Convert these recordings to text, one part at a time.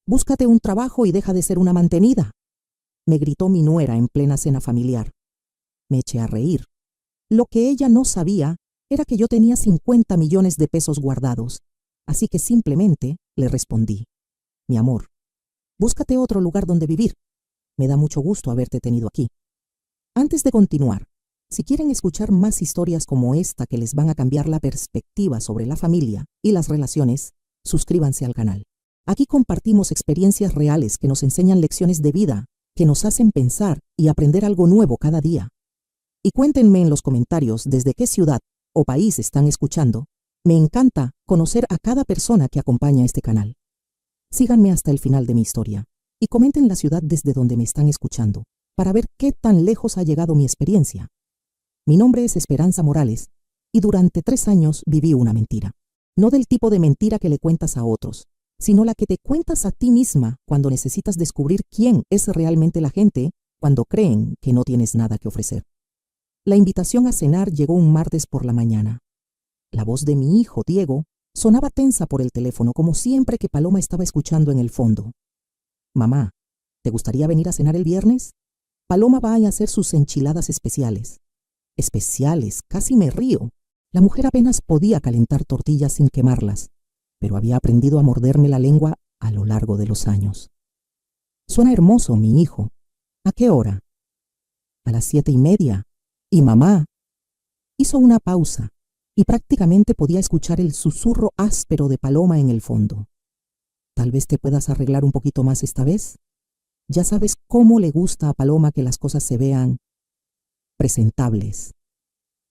Búscate un trabajo y deja de ser una mantenida, me gritó mi nuera en plena cena familiar. Me eché a reír. Lo que ella no sabía era que yo tenía 50 millones de pesos guardados, así que simplemente le respondí: mi amor, búscate otro lugar donde vivir. Me da mucho gusto haberte tenido aquí. Antes de continuar, si quieren escuchar más historias como esta que les van a cambiar la perspectiva sobre la familia y las relaciones, suscríbanse al canal. Aquí compartimos experiencias reales que nos enseñan lecciones de vida, que nos hacen pensar y aprender algo nuevo cada día. Y cuéntenme en los comentarios desde qué ciudad o país están escuchando. Me encanta conocer a cada persona que acompaña este canal. Síganme hasta el final de mi historia y comenten la ciudad desde donde me están escuchando para ver qué tan lejos ha llegado mi experiencia. Mi nombre es Esperanza Morales y durante 3 años viví una mentira. No del tipo de mentira que le cuentas a otros, sino la que te cuentas a ti misma cuando necesitas descubrir quién es realmente la gente cuando creen que no tienes nada que ofrecer. La invitación a cenar llegó un martes por la mañana. La voz de mi hijo, Diego, sonaba tensa por el teléfono, como siempre que Paloma estaba escuchando en el fondo. Mamá, ¿te gustaría venir a cenar el viernes? Paloma va a hacer sus enchiladas especiales. Especiales, casi me río. La mujer apenas podía calentar tortillas sin quemarlas, pero había aprendido a morderme la lengua a lo largo de los años. Suena hermoso, mi hijo. ¿A qué hora? A las 7:30. Y mamá. Hizo una pausa y prácticamente podía escuchar el susurro áspero de Paloma en el fondo. Tal vez te puedas arreglar un poquito más esta vez. Ya sabes cómo le gusta a Paloma que las cosas se vean presentables.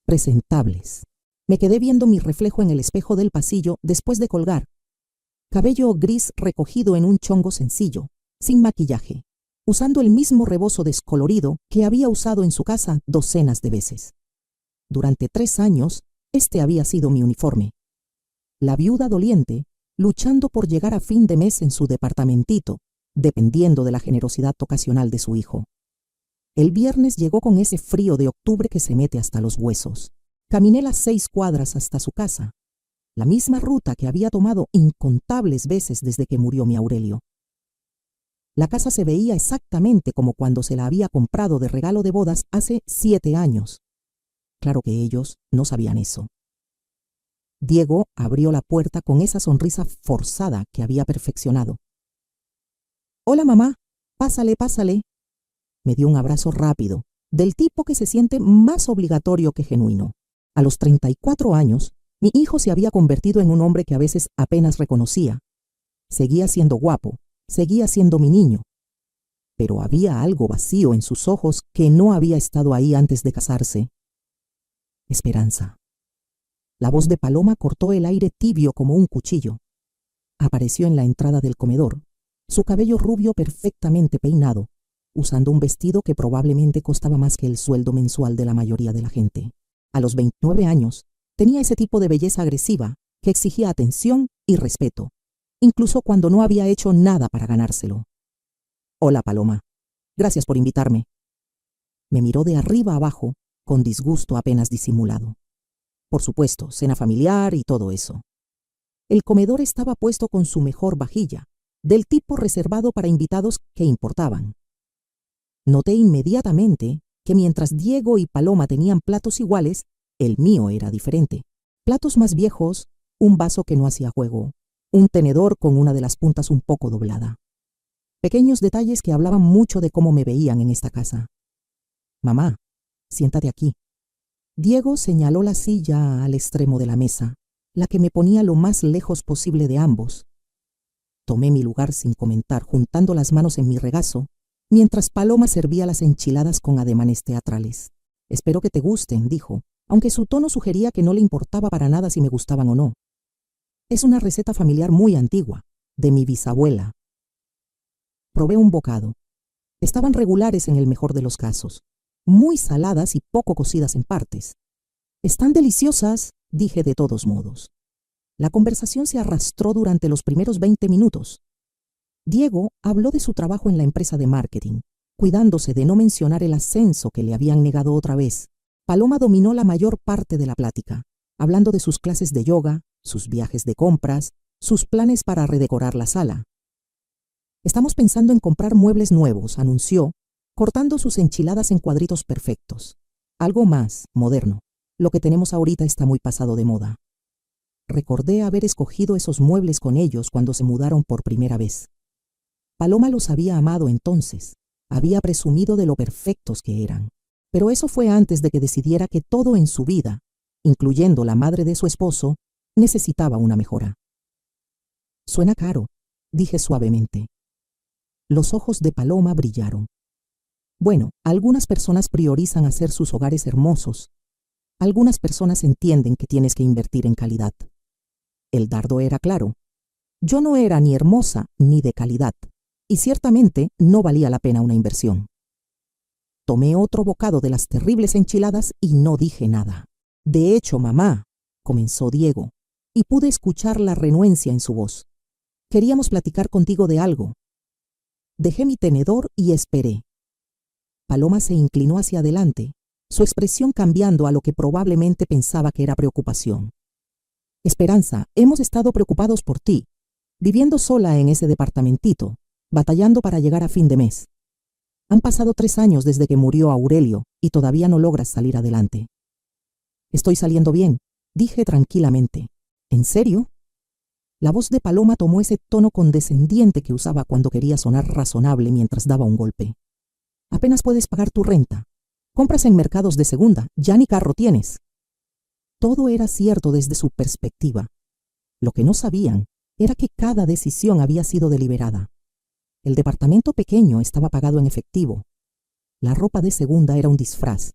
Presentables. Me quedé viendo mi reflejo en el espejo del pasillo después de colgar. Cabello gris recogido en un chongo sencillo, sin maquillaje, usando el mismo rebozo descolorido que había usado en su casa docenas de veces. Durante 3 años, este había sido mi uniforme. La viuda doliente, luchando por llegar a fin de mes en su departamentito, dependiendo de la generosidad ocasional de su hijo. El viernes llegó con ese frío de octubre que se mete hasta los huesos. Caminé las 6 cuadras hasta su casa, la misma ruta que había tomado incontables veces desde que murió mi Aurelio. La casa se veía exactamente como cuando se la había comprado de regalo de bodas hace 7 años. Claro que ellos no sabían eso. Diego abrió la puerta con esa sonrisa forzada que había perfeccionado. «Hola, mamá. Pásale, pásale». Me dio un abrazo rápido, del tipo que se siente más obligatorio que genuino. A los 34 años, mi hijo se había convertido en un hombre que a veces apenas reconocía. Seguía siendo guapo, seguía siendo mi niño. Pero había algo vacío en sus ojos que no había estado ahí antes de casarse. Esperanza. La voz de Paloma cortó el aire tibio como un cuchillo. Apareció en la entrada del comedor, su cabello rubio perfectamente peinado, usando un vestido que probablemente costaba más que el sueldo mensual de la mayoría de la gente. A los 29 años, tenía ese tipo de belleza agresiva que exigía atención y respeto, incluso cuando no había hecho nada para ganárselo. «Hola, Paloma. Gracias por invitarme». Me miró de arriba abajo, con disgusto apenas disimulado. Por supuesto, cena familiar y todo eso. El comedor estaba puesto con su mejor vajilla, del tipo reservado para invitados que importaban. Noté inmediatamente que mientras Diego y Paloma tenían platos iguales, el mío era diferente. Platos más viejos, un vaso que no hacía juego, un tenedor con una de las puntas un poco doblada. Pequeños detalles que hablaban mucho de cómo me veían en esta casa. «Mamá, siéntate aquí». Diego señaló la silla al extremo de la mesa, la que me ponía lo más lejos posible de ambos. Tomé mi lugar sin comentar, juntando las manos en mi regazo, mientras Paloma servía las enchiladas con ademanes teatrales. «Espero que te gusten», dijo, aunque su tono sugería que no le importaba para nada si me gustaban o no. «Es una receta familiar muy antigua, de mi bisabuela». Probé un bocado. Estaban regulares en el mejor de los casos, muy saladas y poco cocidas en partes. «Están deliciosas», dije de todos modos. La conversación se arrastró durante los primeros 20 minutos. Diego habló de su trabajo en la empresa de marketing, cuidándose de no mencionar el ascenso que le habían negado otra vez. Paloma dominó la mayor parte de la plática, hablando de sus clases de yoga, sus viajes de compras, sus planes para redecorar la sala. Estamos pensando en comprar muebles nuevos, anunció, cortando sus enchiladas en cuadritos perfectos. Algo más moderno. Lo que tenemos ahorita está muy pasado de moda. Recordé haber escogido esos muebles con ellos cuando se mudaron por primera vez. Paloma los había amado entonces. Había presumido de lo perfectos que eran. Pero eso fue antes de que decidiera que todo en su vida, incluyendo la madre de su esposo, necesitaba una mejora. Suena caro, dije suavemente. Los ojos de Paloma brillaron. Bueno, algunas personas priorizan hacer sus hogares hermosos. Algunas personas entienden que tienes que invertir en calidad. El dardo era claro. Yo no era ni hermosa ni de calidad, y ciertamente no valía la pena una inversión. Tomé otro bocado de las terribles enchiladas y no dije nada. De hecho, mamá, comenzó Diego, y pude escuchar la renuencia en su voz. Queríamos platicar contigo de algo. Dejé mi tenedor y esperé. Paloma se inclinó hacia adelante, su expresión cambiando a lo que probablemente pensaba que era preocupación. Esperanza, hemos estado preocupados por ti, viviendo sola en ese departamentito, batallando para llegar a fin de mes. Han pasado 3 años desde que murió Aurelio y todavía no logras salir adelante. Estoy saliendo bien, dije tranquilamente. ¿En serio? La voz de Paloma tomó ese tono condescendiente que usaba cuando quería sonar razonable mientras daba un golpe. Apenas puedes pagar tu renta. Compras en mercados de segunda, ya ni carro tienes. Todo era cierto desde su perspectiva. Lo que no sabían era que cada decisión había sido deliberada. El departamento pequeño estaba pagado en efectivo. La ropa de segunda era un disfraz.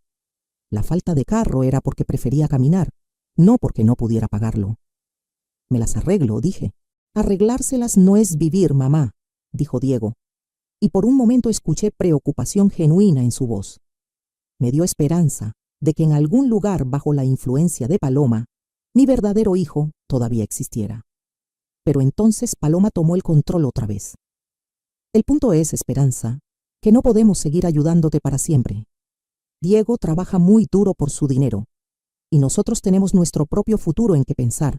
La falta de carro era porque prefería caminar, no porque no pudiera pagarlo. Me las arreglo, dije. Arreglárselas no es vivir, mamá, dijo Diego. Y por un momento escuché preocupación genuina en su voz. Me dio esperanza de que en algún lugar bajo la influencia de Paloma, mi verdadero hijo todavía existiera. Pero entonces Paloma tomó el control otra vez. El punto es, Esperanza, que no podemos seguir ayudándote para siempre. Diego trabaja muy duro por su dinero, y nosotros tenemos nuestro propio futuro en que pensar.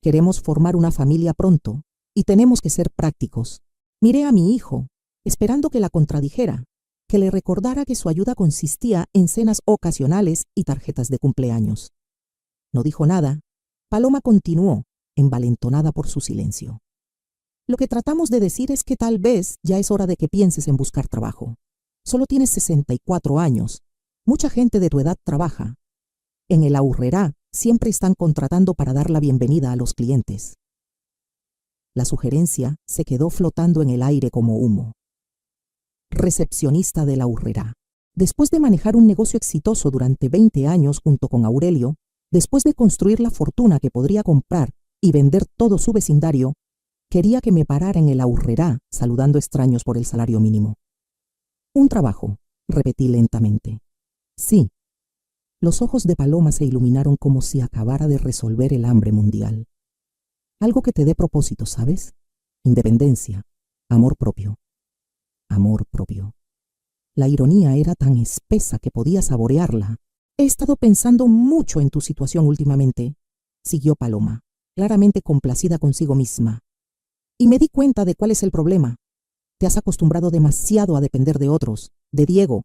Queremos formar una familia pronto, y tenemos que ser prácticos. Miré a mi hijo, esperando que la contradijera, que le recordara que su ayuda consistía en cenas ocasionales y tarjetas de cumpleaños. No dijo nada. Paloma continuó, envalentonada por su silencio. Lo que tratamos de decir es que tal vez ya es hora de que pienses en buscar trabajo. Solo tienes 64 años. Mucha gente de tu edad trabaja. En el Aurrerá siempre están contratando para dar la bienvenida a los clientes. La sugerencia se quedó flotando en el aire como humo. Recepcionista del Aurrerá. Después de manejar un negocio exitoso durante 20 años junto con Aurelio, después de construir la fortuna que podría comprar y vender todo su vecindario, quería que me parara en el Aurrerá saludando extraños por el salario mínimo. Un trabajo, repetí lentamente. Sí. Los ojos de Paloma se iluminaron como si acabara de resolver el hambre mundial. Algo que te dé propósito, ¿sabes? Independencia, amor propio. Amor propio. La ironía era tan espesa que podía saborearla. He estado pensando mucho en tu situación últimamente, siguió Paloma, claramente complacida consigo misma. Y me di cuenta de cuál es el problema. Te has acostumbrado demasiado a depender de otros, de Diego.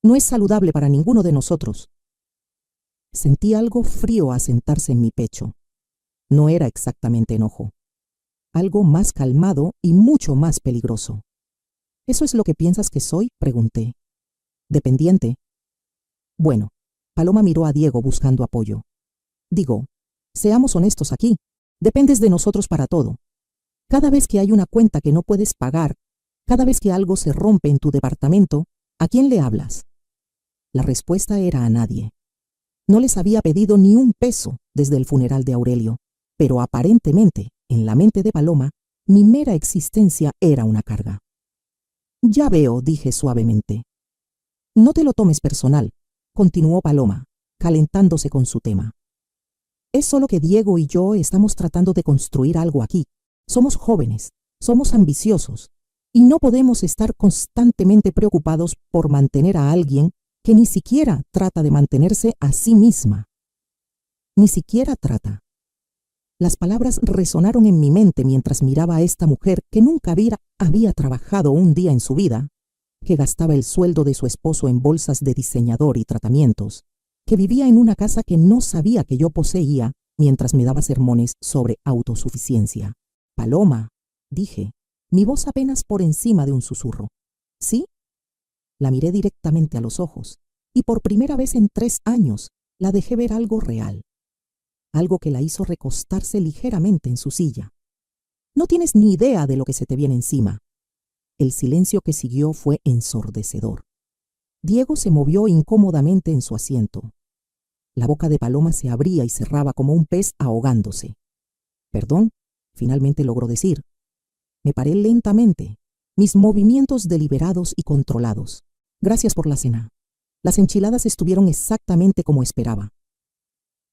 No es saludable para ninguno de nosotros. Sentí algo frío asentarse en mi pecho. No era exactamente enojo. Algo más calmado y mucho más peligroso. ¿Eso es lo que piensas que soy?, pregunté. ¿Dependiente? Bueno, Paloma miró a Diego buscando apoyo. Digo, seamos honestos aquí. Dependes de nosotros para todo. Cada vez que hay una cuenta que no puedes pagar, cada vez que algo se rompe en tu departamento, ¿a quién le hablas? La respuesta era a nadie. No les había pedido ni un peso desde el funeral de Aurelio, pero aparentemente, en la mente de Paloma, mi mera existencia era una carga. Ya veo, dije suavemente. No te lo tomes personal, continuó Paloma, calentándose con su tema. Es solo que Diego y yo estamos tratando de construir algo aquí. Somos jóvenes, somos ambiciosos, y no podemos estar constantemente preocupados por mantener a alguien que ni siquiera trata de mantenerse a sí misma. Ni siquiera trata. Las palabras resonaron en mi mente mientras miraba a esta mujer que nunca había trabajado un día en su vida, que gastaba el sueldo de su esposo en bolsas de diseñador y tratamientos, que vivía en una casa que no sabía que yo poseía mientras me daba sermones sobre autosuficiencia. Paloma, dije, mi voz apenas por encima de un susurro. ¿Sí? La miré directamente a los ojos y por primera vez en 3 años la dejé ver algo real. Algo que la hizo recostarse ligeramente en su silla. No tienes ni idea de lo que se te viene encima. El silencio que siguió fue ensordecedor. Diego se movió incómodamente en su asiento. La boca de Paloma se abría y cerraba como un pez ahogándose. «Perdón», finalmente logró decir. Me paré lentamente, mis movimientos deliberados y controlados. «Gracias por la cena. Las enchiladas estuvieron exactamente como esperaba».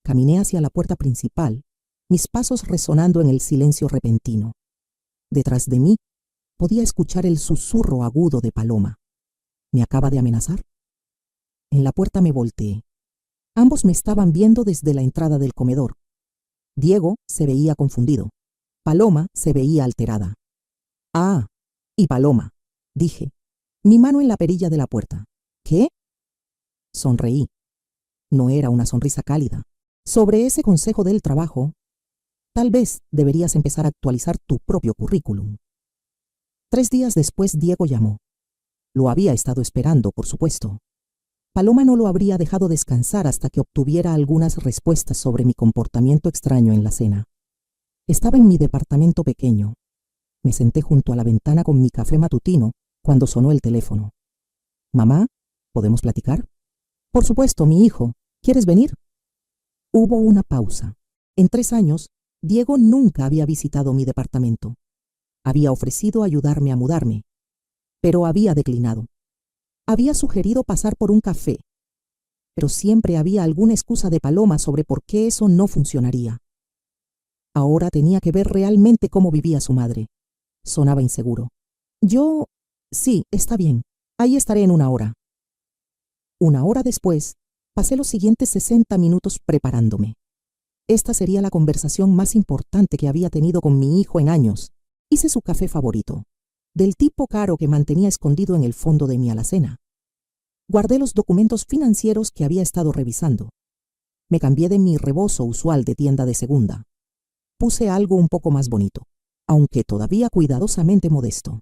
Caminé hacia la puerta principal, mis pasos resonando en el silencio repentino. Detrás de mí podía escuchar el susurro agudo de Paloma. ¿Me acaba de amenazar? En la puerta me volteé. Ambos me estaban viendo desde la entrada del comedor. Diego se veía confundido. Paloma se veía alterada. «Ah, y Paloma», dije, mi mano en la perilla de la puerta. «¿Qué?» Sonreí. No era una sonrisa cálida. Sobre ese consejo del trabajo, tal vez deberías empezar a actualizar tu propio currículum. 3 días después Diego llamó. Lo había estado esperando, por supuesto. Paloma no lo habría dejado descansar hasta que obtuviera algunas respuestas sobre mi comportamiento extraño en la cena. Estaba en mi departamento pequeño. Me senté junto a la ventana con mi café matutino cuando sonó el teléfono. «Mamá, ¿podemos platicar?» «Por supuesto, mi hijo. ¿Quieres venir?» Hubo una pausa. En 3 años, Diego nunca había visitado mi departamento. Había ofrecido ayudarme a mudarme, pero había declinado. Había sugerido pasar por un café, pero siempre había alguna excusa de Paloma sobre por qué eso no funcionaría. Ahora tenía que ver realmente cómo vivía su madre. Sonaba inseguro. Sí, está bien. Ahí estaré en 1 hora. 1 hora después, pasé los siguientes 60 minutos preparándome. Esta sería la conversación más importante que había tenido con mi hijo en años. Hice su café favorito, del tipo caro que mantenía escondido en el fondo de mi alacena. Guardé los documentos financieros que había estado revisando. Me cambié de mi rebozo usual de tienda de segunda. Puse algo un poco más bonito, aunque todavía cuidadosamente modesto.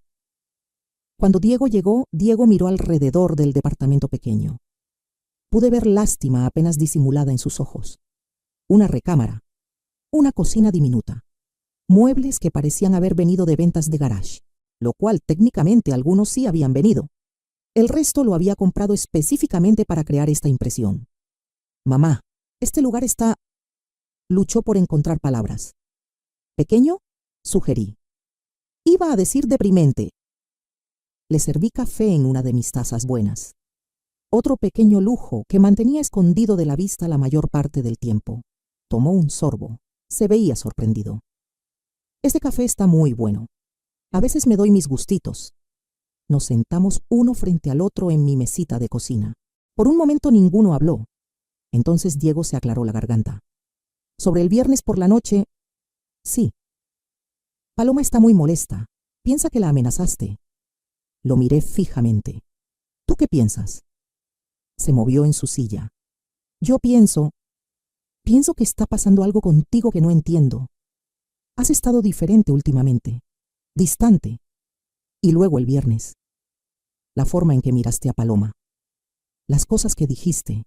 Cuando Diego llegó, Diego miró alrededor del departamento pequeño. Pude ver lástima apenas disimulada en sus ojos. Una recámara, una cocina diminuta, muebles que parecían haber venido de ventas de garage, lo cual técnicamente algunos sí habían venido. El resto lo había comprado específicamente para crear esta impresión. «Mamá, este lugar está…» Luchó por encontrar palabras. «¿Pequeño?», sugerí. Iba a decir deprimente. Le serví café en una de mis tazas buenas. Otro pequeño lujo que mantenía escondido de la vista la mayor parte del tiempo. Tomó un sorbo. Se veía sorprendido. «Este café está muy bueno. A veces me doy mis gustitos». Nos sentamos uno frente al otro en mi mesita de cocina. Por un momento ninguno habló. Entonces Diego se aclaró la garganta. «Sobre el viernes por la noche…» «Sí». «Paloma está muy molesta. Piensa que la amenazaste». Lo miré fijamente. «¿Tú qué piensas?» Se movió en su silla. «Yo pienso que está pasando algo contigo que no entiendo. Has estado diferente últimamente, distante. Y luego el viernes. La forma en que miraste a Paloma. Las cosas que dijiste.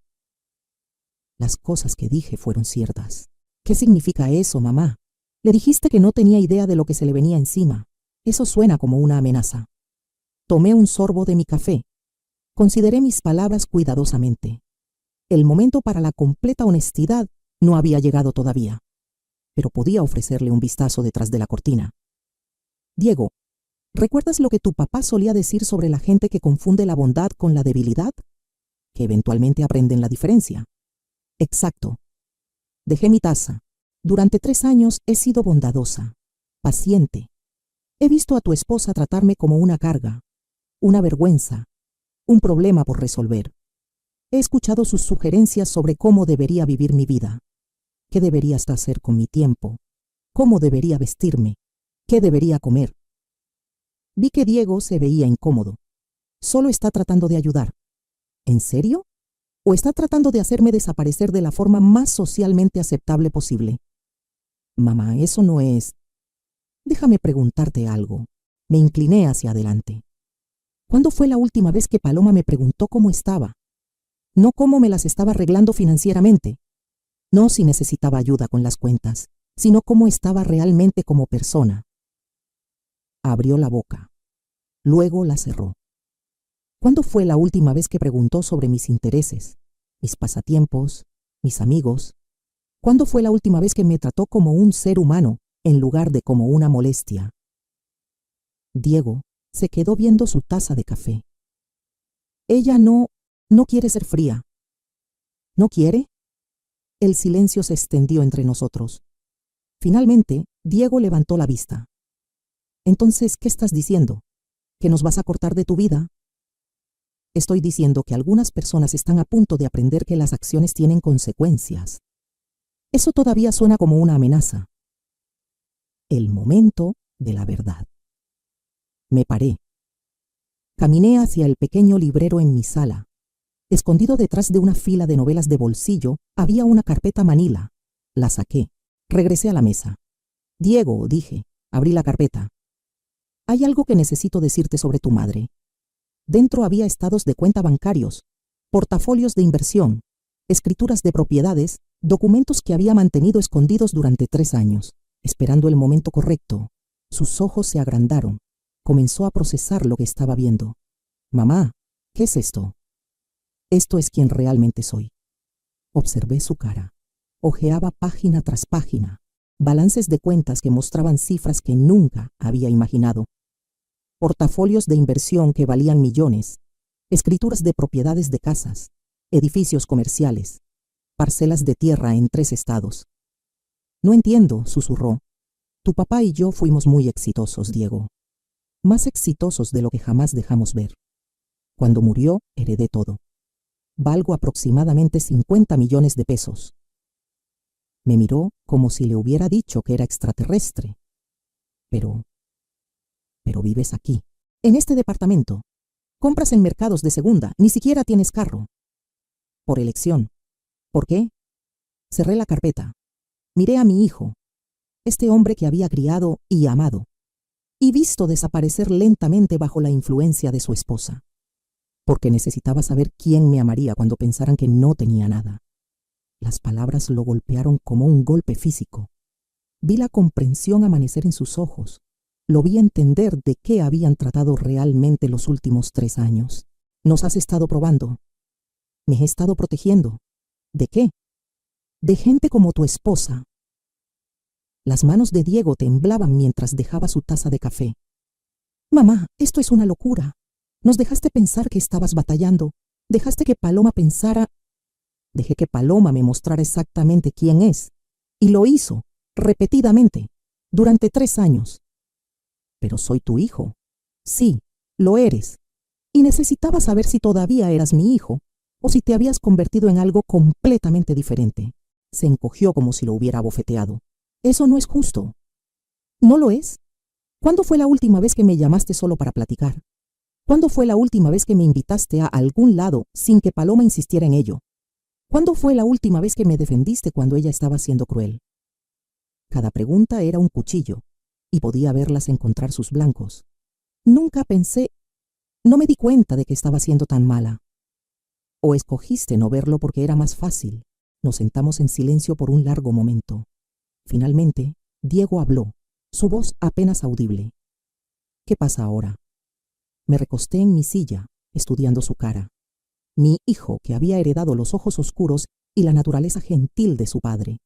Las cosas que dije fueron ciertas». «¿Qué significa eso, mamá?» «Le dijiste que no tenía idea de lo que se le venía encima. Eso suena como una amenaza». Tomé un sorbo de mi café. Consideré mis palabras cuidadosamente. El momento para la completa honestidad no había llegado todavía, pero podía ofrecerle un vistazo detrás de la cortina. «Diego, ¿recuerdas lo que tu papá solía decir sobre la gente que confunde la bondad con la debilidad? Que eventualmente aprenden la diferencia». «Exacto». Dejé mi taza. Durante 3 años he sido bondadosa, paciente. He visto a tu esposa tratarme como una carga, una vergüenza, un problema por resolver. He escuchado sus sugerencias sobre cómo debería vivir mi vida, qué debería hacer con mi tiempo, cómo debería vestirme, qué debería comer. Vi que Diego se veía incómodo. Solo está tratando de ayudar. ¿En serio? ¿O está tratando de hacerme desaparecer de la forma más socialmente aceptable posible? Mamá, eso no es... Déjame preguntarte algo. Me incliné hacia adelante. ¿Cuándo fue la última vez que Paloma me preguntó cómo estaba? No cómo me las estaba arreglando financieramente. No si necesitaba ayuda con las cuentas, sino cómo estaba realmente como persona. Abrió la boca. Luego la cerró. ¿Cuándo fue la última vez que preguntó sobre mis intereses, mis pasatiempos, mis amigos? ¿Cuándo fue la última vez que me trató como un ser humano en lugar de como una molestia? Diego se quedó viendo su taza de café. Ella no quiere ser fría. ¿No quiere? El silencio se extendió entre nosotros. Finalmente, Diego levantó la vista. Entonces, ¿qué estás diciendo? ¿Que nos vas a cortar de tu vida? Estoy diciendo que algunas personas están a punto de aprender que las acciones tienen consecuencias. Eso todavía suena como una amenaza. El momento de la verdad. Me paré. Caminé hacia el pequeño librero en mi sala. Escondido detrás de una fila de novelas de bolsillo, había una carpeta manila. La saqué. Regresé a la mesa. Diego, dije, abrí la carpeta. Hay algo que necesito decirte sobre tu madre. Dentro había estados de cuenta bancarios, portafolios de inversión, escrituras de propiedades, documentos que había mantenido escondidos durante 3 años. Esperando el momento correcto, sus ojos se agrandaron. Comenzó a procesar lo que estaba viendo. Mamá, ¿qué es esto? Esto es quien realmente soy. Observé su cara. Hojeaba página tras página, balances de cuentas que mostraban cifras que nunca había imaginado. Portafolios de inversión que valían millones, escrituras de propiedades de casas, edificios comerciales, parcelas de tierra en 3 estados. No entiendo, susurró. Tu papá y yo fuimos muy exitosos, Diego. Más exitosos de lo que jamás dejamos ver. Cuando murió, heredé todo. Valgo aproximadamente 50 millones de pesos. Me miró como si le hubiera dicho que era extraterrestre. Pero vives aquí, en este departamento. Compras en mercados de segunda, ni siquiera tienes carro. Por elección. ¿Por qué? Cerré la carpeta. Miré a mi hijo, este hombre que había criado y amado, y visto desaparecer lentamente bajo la influencia de su esposa. Porque necesitaba saber quién me amaría cuando pensaran que no tenía nada. Las palabras lo golpearon como un golpe físico. Vi la comprensión amanecer en sus ojos. Lo vi entender de qué habían tratado realmente los últimos 3 años. Nos has estado probando. Me he estado protegiendo. ¿De qué? De gente como tu esposa. Las manos de Diego temblaban mientras dejaba su taza de café. Mamá, esto es una locura. Nos dejaste pensar que estabas batallando. Dejaste que Paloma pensara... Dejé que Paloma me mostrara exactamente quién es. Y lo hizo, repetidamente, durante 3 años. Pero soy tu hijo. Sí, lo eres. Y necesitaba saber si todavía eras mi hijo, o si te habías convertido en algo completamente diferente. Se encogió como si lo hubiera abofeteado. Eso no es justo. ¿No lo es? ¿Cuándo fue la última vez que me llamaste solo para platicar? ¿Cuándo fue la última vez que me invitaste a algún lado sin que Paloma insistiera en ello? ¿Cuándo fue la última vez que me defendiste cuando ella estaba siendo cruel? Cada pregunta era un cuchillo, y podía verlas encontrar sus blancos. Nunca pensé, no me di cuenta de que estaba siendo tan mala. O escogiste no verlo porque era más fácil. Nos sentamos en silencio por un largo momento. Finalmente, Diego habló, su voz apenas audible. ¿Qué pasa ahora? Me recosté en mi silla, estudiando su cara. Mi hijo, que había heredado los ojos oscuros y la naturaleza gentil de su padre.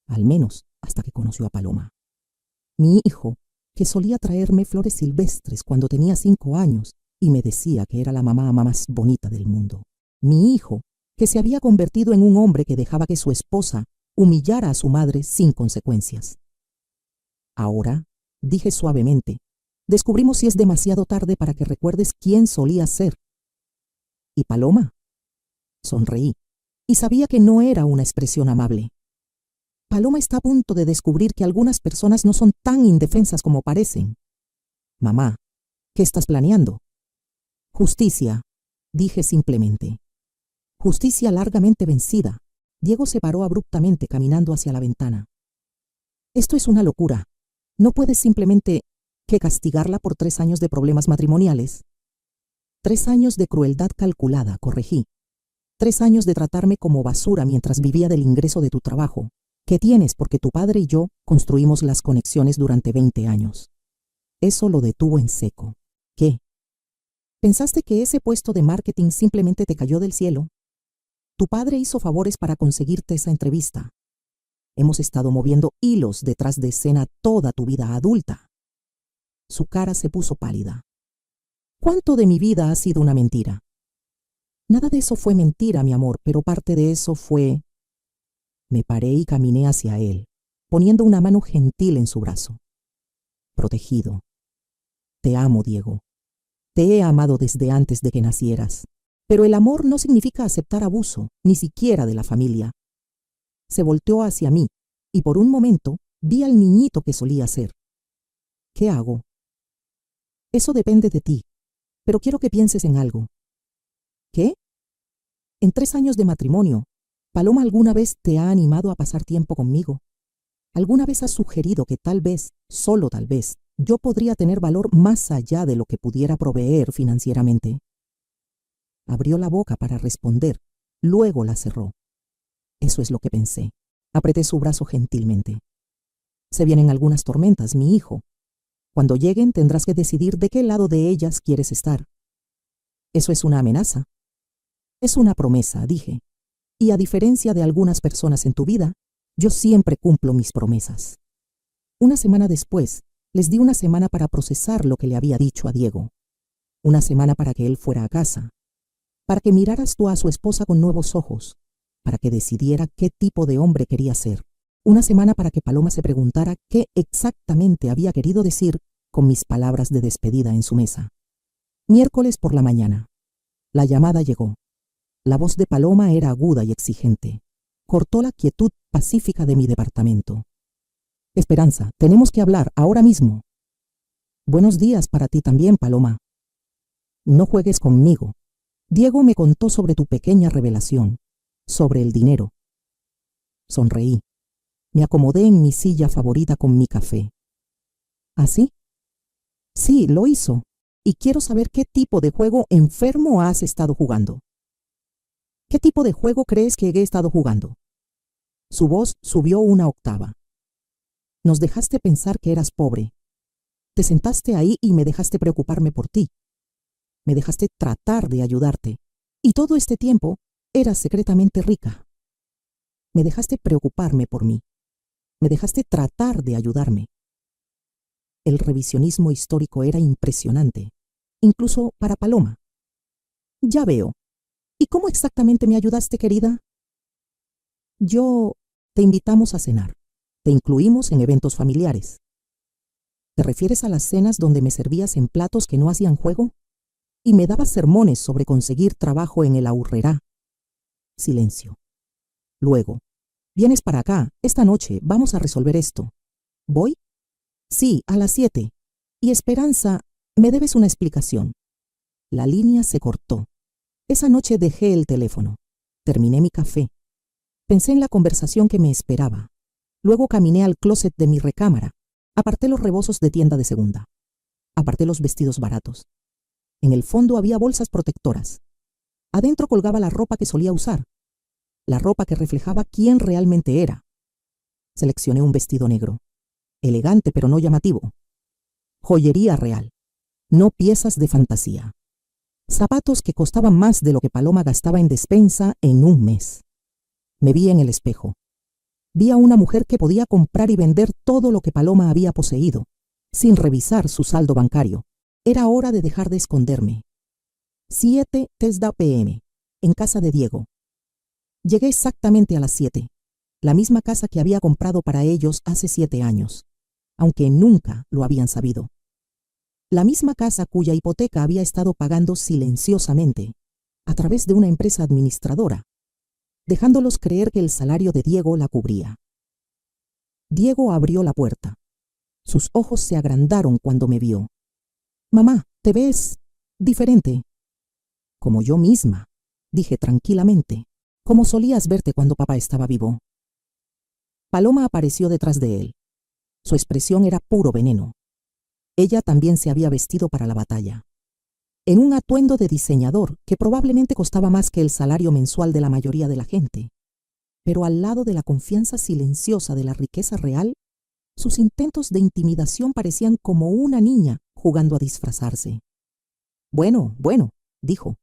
Al menos hasta que conoció a Paloma. Mi hijo, que solía traerme flores silvestres cuando tenía 5 años y me decía que era la mamá más bonita del mundo. Mi hijo, que se había convertido en un hombre que dejaba que su esposa humillara a su madre sin consecuencias. Ahora, dije suavemente, descubrimos si es demasiado tarde para que recuerdes quién solía ser. ¿Y Paloma? Sonreí, y sabía que no era una expresión amable. Paloma está a punto de descubrir que algunas personas no son tan indefensas como parecen. Mamá, ¿qué estás planeando? Justicia, dije simplemente. Justicia largamente vencida. Diego se paró abruptamente caminando hacia la ventana. Esto es una locura. No puedes simplemente que castigarla por 3 años de problemas matrimoniales. 3 años de crueldad calculada, corregí. 3 años de tratarme como basura mientras vivía del ingreso de tu trabajo, que tienes porque tu padre y yo construimos las conexiones durante 20 años. Eso lo detuvo en seco. ¿Qué? ¿Pensaste que ese puesto de marketing simplemente te cayó del cielo? Tu padre hizo favores para conseguirte esa entrevista. Hemos estado moviendo hilos detrás de escena toda tu vida adulta. Su cara se puso pálida. ¿Cuánto de mi vida ha sido una mentira? Nada de eso fue mentira, mi amor, pero parte de eso fue... Me paré y caminé hacia él, poniendo una mano gentil en su brazo. Protegido. Te amo, Diego. Te he amado desde antes de que nacieras. Pero el amor no significa aceptar abuso, ni siquiera de la familia. Se volteó hacia mí, y por un momento vi al niñito que solía ser. ¿Qué hago? Eso depende de ti, pero quiero que pienses en algo. ¿Qué? En 3 años de matrimonio, ¿Paloma alguna vez te ha animado a pasar tiempo conmigo? ¿Alguna vez has sugerido que tal vez, solo tal vez, yo podría tener valor más allá de lo que pudiera proveer financieramente? Abrió la boca para responder, luego la cerró. Eso es lo que pensé. Apreté su brazo gentilmente. Se vienen algunas tormentas, mi hijo. Cuando lleguen tendrás que decidir de qué lado de ellas quieres estar. ¿Eso es una amenaza? Es una promesa, dije. Y a diferencia de algunas personas en tu vida, yo siempre cumplo mis promesas. Una semana después, les di una semana para procesar lo que le había dicho a Diego. Una semana para que él fuera a casa. Para que miraras tú a su esposa con nuevos ojos. Para que decidiera qué tipo de hombre quería ser. Una semana para que Paloma se preguntara qué exactamente había querido decir con mis palabras de despedida en su mesa. Miércoles por la mañana. La llamada llegó. La voz de Paloma era aguda y exigente. Cortó la quietud pacífica de mi departamento. Esperanza, tenemos que hablar ahora mismo. Buenos días para ti también, Paloma. No juegues conmigo. Diego me contó sobre tu pequeña revelación, sobre el dinero. Sonreí. Me acomodé en mi silla favorita con mi café. ¿Así? Sí, lo hizo. Y quiero saber qué tipo de juego enfermo has estado jugando. ¿Qué tipo de juego crees que he estado jugando? Su voz subió una octava. Nos dejaste pensar que eras pobre. Te sentaste ahí y me dejaste preocuparme por ti. Me dejaste tratar de ayudarte. Y todo este tiempo eras secretamente rica. Me dejaste preocuparme por mí. Me dejaste tratar de ayudarme. El revisionismo histórico era impresionante, incluso para Paloma. Ya veo. ¿Y cómo exactamente me ayudaste, querida? Te invitamos a cenar. Te incluimos en eventos familiares. ¿Te refieres a las cenas donde me servías en platos que no hacían juego? Y me dabas sermones sobre conseguir trabajo en el Aurrerá. Silencio. Luego, vienes para acá, esta noche, vamos a resolver esto. ¿Voy? Sí, a las 7. Y Esperanza, me debes una explicación. La línea se cortó. Esa noche dejé el teléfono. Terminé mi café. Pensé en la conversación que me esperaba. Luego caminé al closet de mi recámara. Aparté los rebozos de tienda de segunda. Aparté los vestidos baratos. En el fondo había bolsas protectoras. Adentro colgaba la ropa que solía usar. La ropa que reflejaba quién realmente era. Seleccioné un vestido negro. Elegante pero no llamativo. Joyería real. No piezas de fantasía. Zapatos que costaban más de lo que Paloma gastaba en despensa en un mes. Me vi en el espejo. Vi a una mujer que podía comprar y vender todo lo que Paloma había poseído, sin revisar su saldo bancario. Era hora de dejar de esconderme. 7:00 p.m. en casa de Diego. Llegué exactamente a las 7, la misma casa que había comprado para ellos hace 7 años, aunque nunca lo habían sabido. La misma casa cuya hipoteca había estado pagando silenciosamente, a través de una empresa administradora, dejándolos creer que el salario de Diego la cubría. Diego abrió la puerta. Sus ojos se agrandaron cuando me vio. «Mamá, te ves diferente». «Como yo misma», dije tranquilamente, «como solías verte cuando papá estaba vivo». Paloma apareció detrás de él. Su expresión era puro veneno. Ella también se había vestido para la batalla, en un atuendo de diseñador que probablemente costaba más que el salario mensual de la mayoría de la gente. Pero al lado de la confianza silenciosa de la riqueza real, sus intentos de intimidación parecían como una niña jugando a disfrazarse. «Bueno, dijo.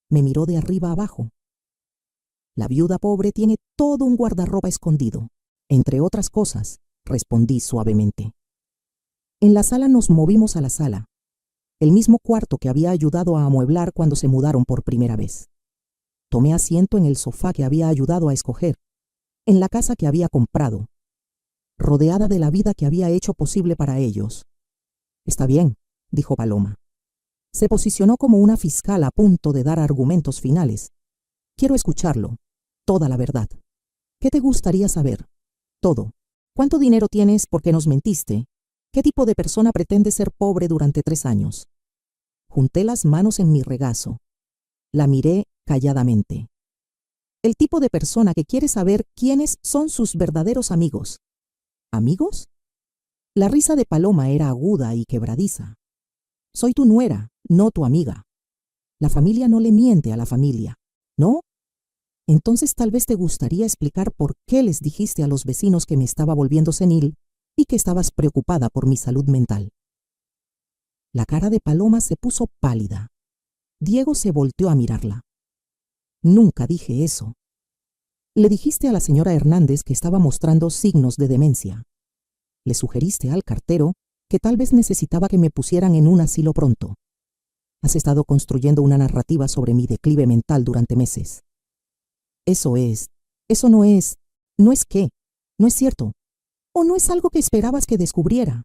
Me miró de arriba abajo. «La viuda pobre tiene todo un guardarropa escondido, entre otras cosas», respondí suavemente. En la sala nos movimos a la sala, el mismo cuarto que había ayudado a amueblar cuando se mudaron por primera vez. Tomé asiento en el sofá que había ayudado a escoger, en la casa que había comprado, rodeada de la vida que había hecho posible para ellos. «Está bien», dijo Paloma. Se posicionó como una fiscal a punto de dar argumentos finales. «Quiero escucharlo, toda la verdad. ¿Qué te gustaría saber? Todo. ¿Cuánto dinero tienes porque nos mentiste? ¿Qué tipo de persona pretende ser pobre durante 3 años?» Junté las manos en mi regazo. La miré calladamente. «El tipo de persona que quiere saber quiénes son sus verdaderos amigos». «¿Amigos?» La risa de Paloma era aguda y quebradiza. «Soy tu nuera, no tu amiga. La familia no le miente a la familia, ¿no? Entonces tal vez te gustaría explicar por qué les dijiste a los vecinos que me estaba volviendo senil y que estabas preocupada por mi salud mental». La cara de Paloma se puso pálida. Diego se volteó a mirarla. «Nunca dije eso. Le dijiste a la señora Hernández que estaba mostrando signos de demencia. Le sugeriste al cartero que tal vez necesitaba que me pusieran en un asilo pronto. Has estado construyendo una narrativa sobre mi declive mental durante meses. Eso no es qué, no es cierto, o no es algo que esperabas que descubriera».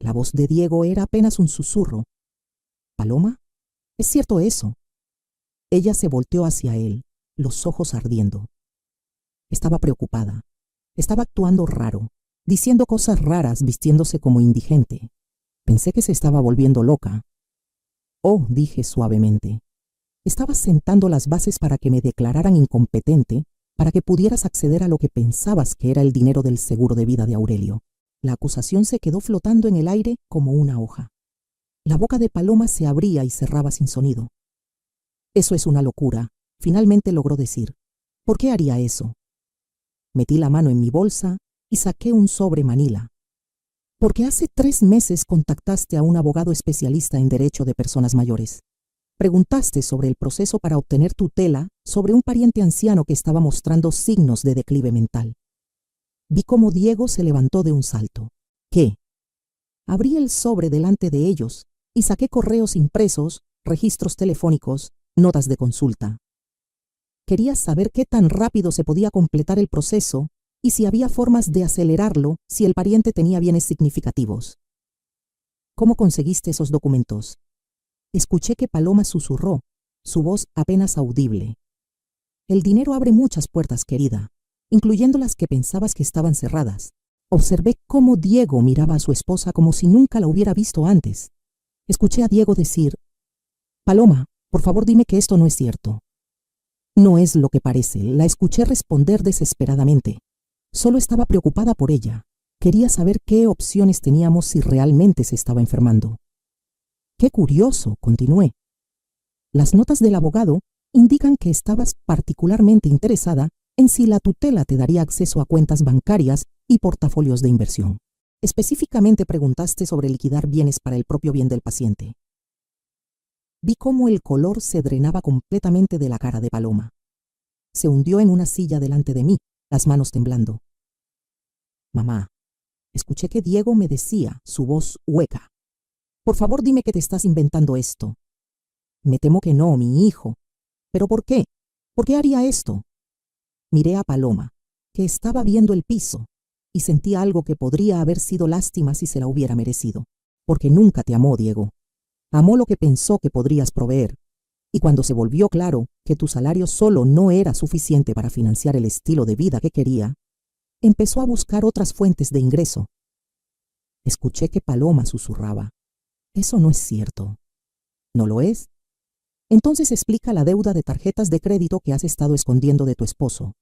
La voz de Diego era apenas un susurro. «Paloma, ¿es cierto eso?» Ella se volteó hacia él, los ojos ardiendo. Estaba preocupada. Estaba actuando raro, diciendo cosas raras, vistiéndose como indigente. Pensé que se estaba volviendo loca. «Oh», dije suavemente, «estabas sentando las bases para que me declararan incompetente, para que pudieras acceder a lo que pensabas que era el dinero del seguro de vida de Aurelio». La acusación se quedó flotando en el aire como una hoja. La boca de Paloma se abría y cerraba sin sonido. «Eso es una locura», finalmente logró decir. «¿Por qué haría eso?» Metí la mano en mi bolsa y saqué un sobre manila. «Porque hace 3 meses contactaste a un abogado especialista en derecho de personas mayores. Preguntaste sobre el proceso para obtener tutela sobre un pariente anciano que estaba mostrando signos de declive mental». Vi cómo Diego se levantó de un salto. «¿Qué?» Abrí el sobre delante de ellos y saqué correos impresos, registros telefónicos, notas de consulta. Quería saber qué tan rápido se podía completar el proceso y si había formas de acelerarlo si el pariente tenía bienes significativos. «¿Cómo conseguiste esos documentos?» Escuché que Paloma susurró, su voz apenas audible. «El dinero abre muchas puertas, querida, incluyendo las que pensabas que estaban cerradas». Observé cómo Diego miraba a su esposa como si nunca la hubiera visto antes. Escuché a Diego decir: «Paloma, por favor dime que esto no es cierto». «No es lo que parece», la escuché responder desesperadamente. Solo estaba preocupada por ella. Quería saber qué opciones teníamos si realmente se estaba enfermando. «Qué curioso», continué. «Las notas del abogado indican que estabas particularmente interesada en si la tutela te daría acceso a cuentas bancarias y portafolios de inversión. Específicamente preguntaste sobre liquidar bienes para el propio bien del paciente». Vi cómo el color se drenaba completamente de la cara de Paloma. Se hundió en una silla delante de mí, las manos temblando. «Mamá», escuché que Diego me decía, su voz hueca, «por favor dime que te estás inventando esto». «Me temo que no, mi hijo». «¿Pero por qué? ¿Por qué haría esto?» Miré a Paloma, que estaba viendo el piso, y sentí algo que podría haber sido lástima si se la hubiera merecido. «Porque nunca te amó, Diego. Amó lo que pensó que podrías proveer, y cuando se volvió claro que tu salario solo no era suficiente para financiar el estilo de vida que quería, empezó a buscar otras fuentes de ingreso. Escuché que Paloma susurraba: «Eso no es cierto». ¿No lo es? Entonces explica la deuda de tarjetas de crédito que has estado escondiendo de tu esposo,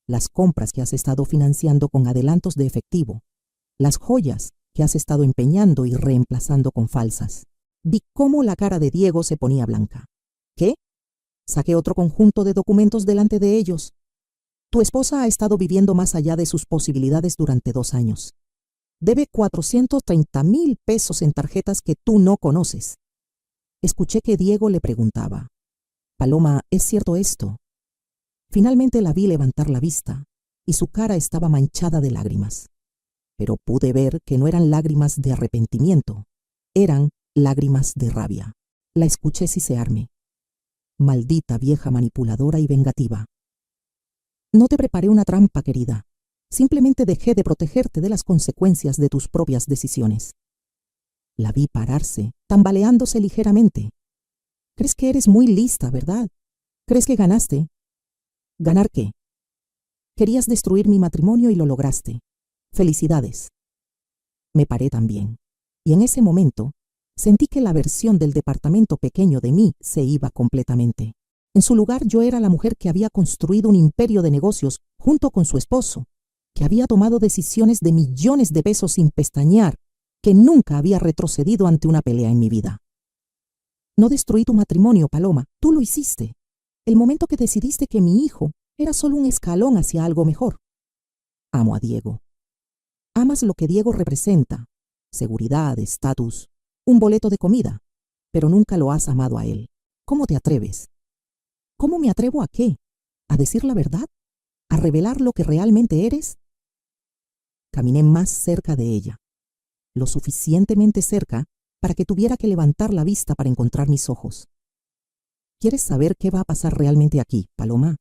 las compras que has estado financiando con adelantos de efectivo, las joyas que has estado empeñando y reemplazando con falsas. Vi cómo la cara de Diego se ponía blanca. ¿Qué? Saqué otro conjunto de documentos delante de ellos. Tu esposa ha estado viviendo más allá de sus posibilidades durante 2 años. Debe 430,000 pesos en tarjetas que tú no conoces. Escuché que Diego le preguntaba: «Paloma, ¿es cierto esto?». Finalmente la vi levantar la vista y su cara estaba manchada de lágrimas. Pero pude ver que no eran lágrimas de arrepentimiento, eran lágrimas de rabia. La escuché sisearme: «Maldita vieja manipuladora y vengativa. No te preparé una trampa, querida. Simplemente dejé de protegerte de las consecuencias de tus propias decisiones». La vi pararse, tambaleándose ligeramente. «Crees que eres muy lista, ¿verdad? ¿Crees que ganaste?». ¿Ganar qué? Querías destruir mi matrimonio y lo lograste. Felicidades. Me paré también, y en ese momento sentí que la versión del departamento pequeño de mí se iba completamente. En su lugar yo era la mujer que había construido un imperio de negocios junto con su esposo, que había tomado decisiones de millones de pesos sin pestañear, que nunca había retrocedido ante una pelea en mi vida. No destruí tu matrimonio, Paloma, tú lo hiciste. El momento que decidiste que mi hijo era solo un escalón hacia algo mejor. Amo a Diego. Amas lo que Diego representa: seguridad, estatus, un boleto de comida, pero nunca lo has amado a él. ¿Cómo te atreves? ¿Cómo me atrevo a qué? ¿A decir la verdad? ¿A revelar lo que realmente eres? Caminé más cerca de ella, lo suficientemente cerca para que tuviera que levantar la vista para encontrar mis ojos. ¿Quieres saber qué va a pasar realmente aquí, Paloma?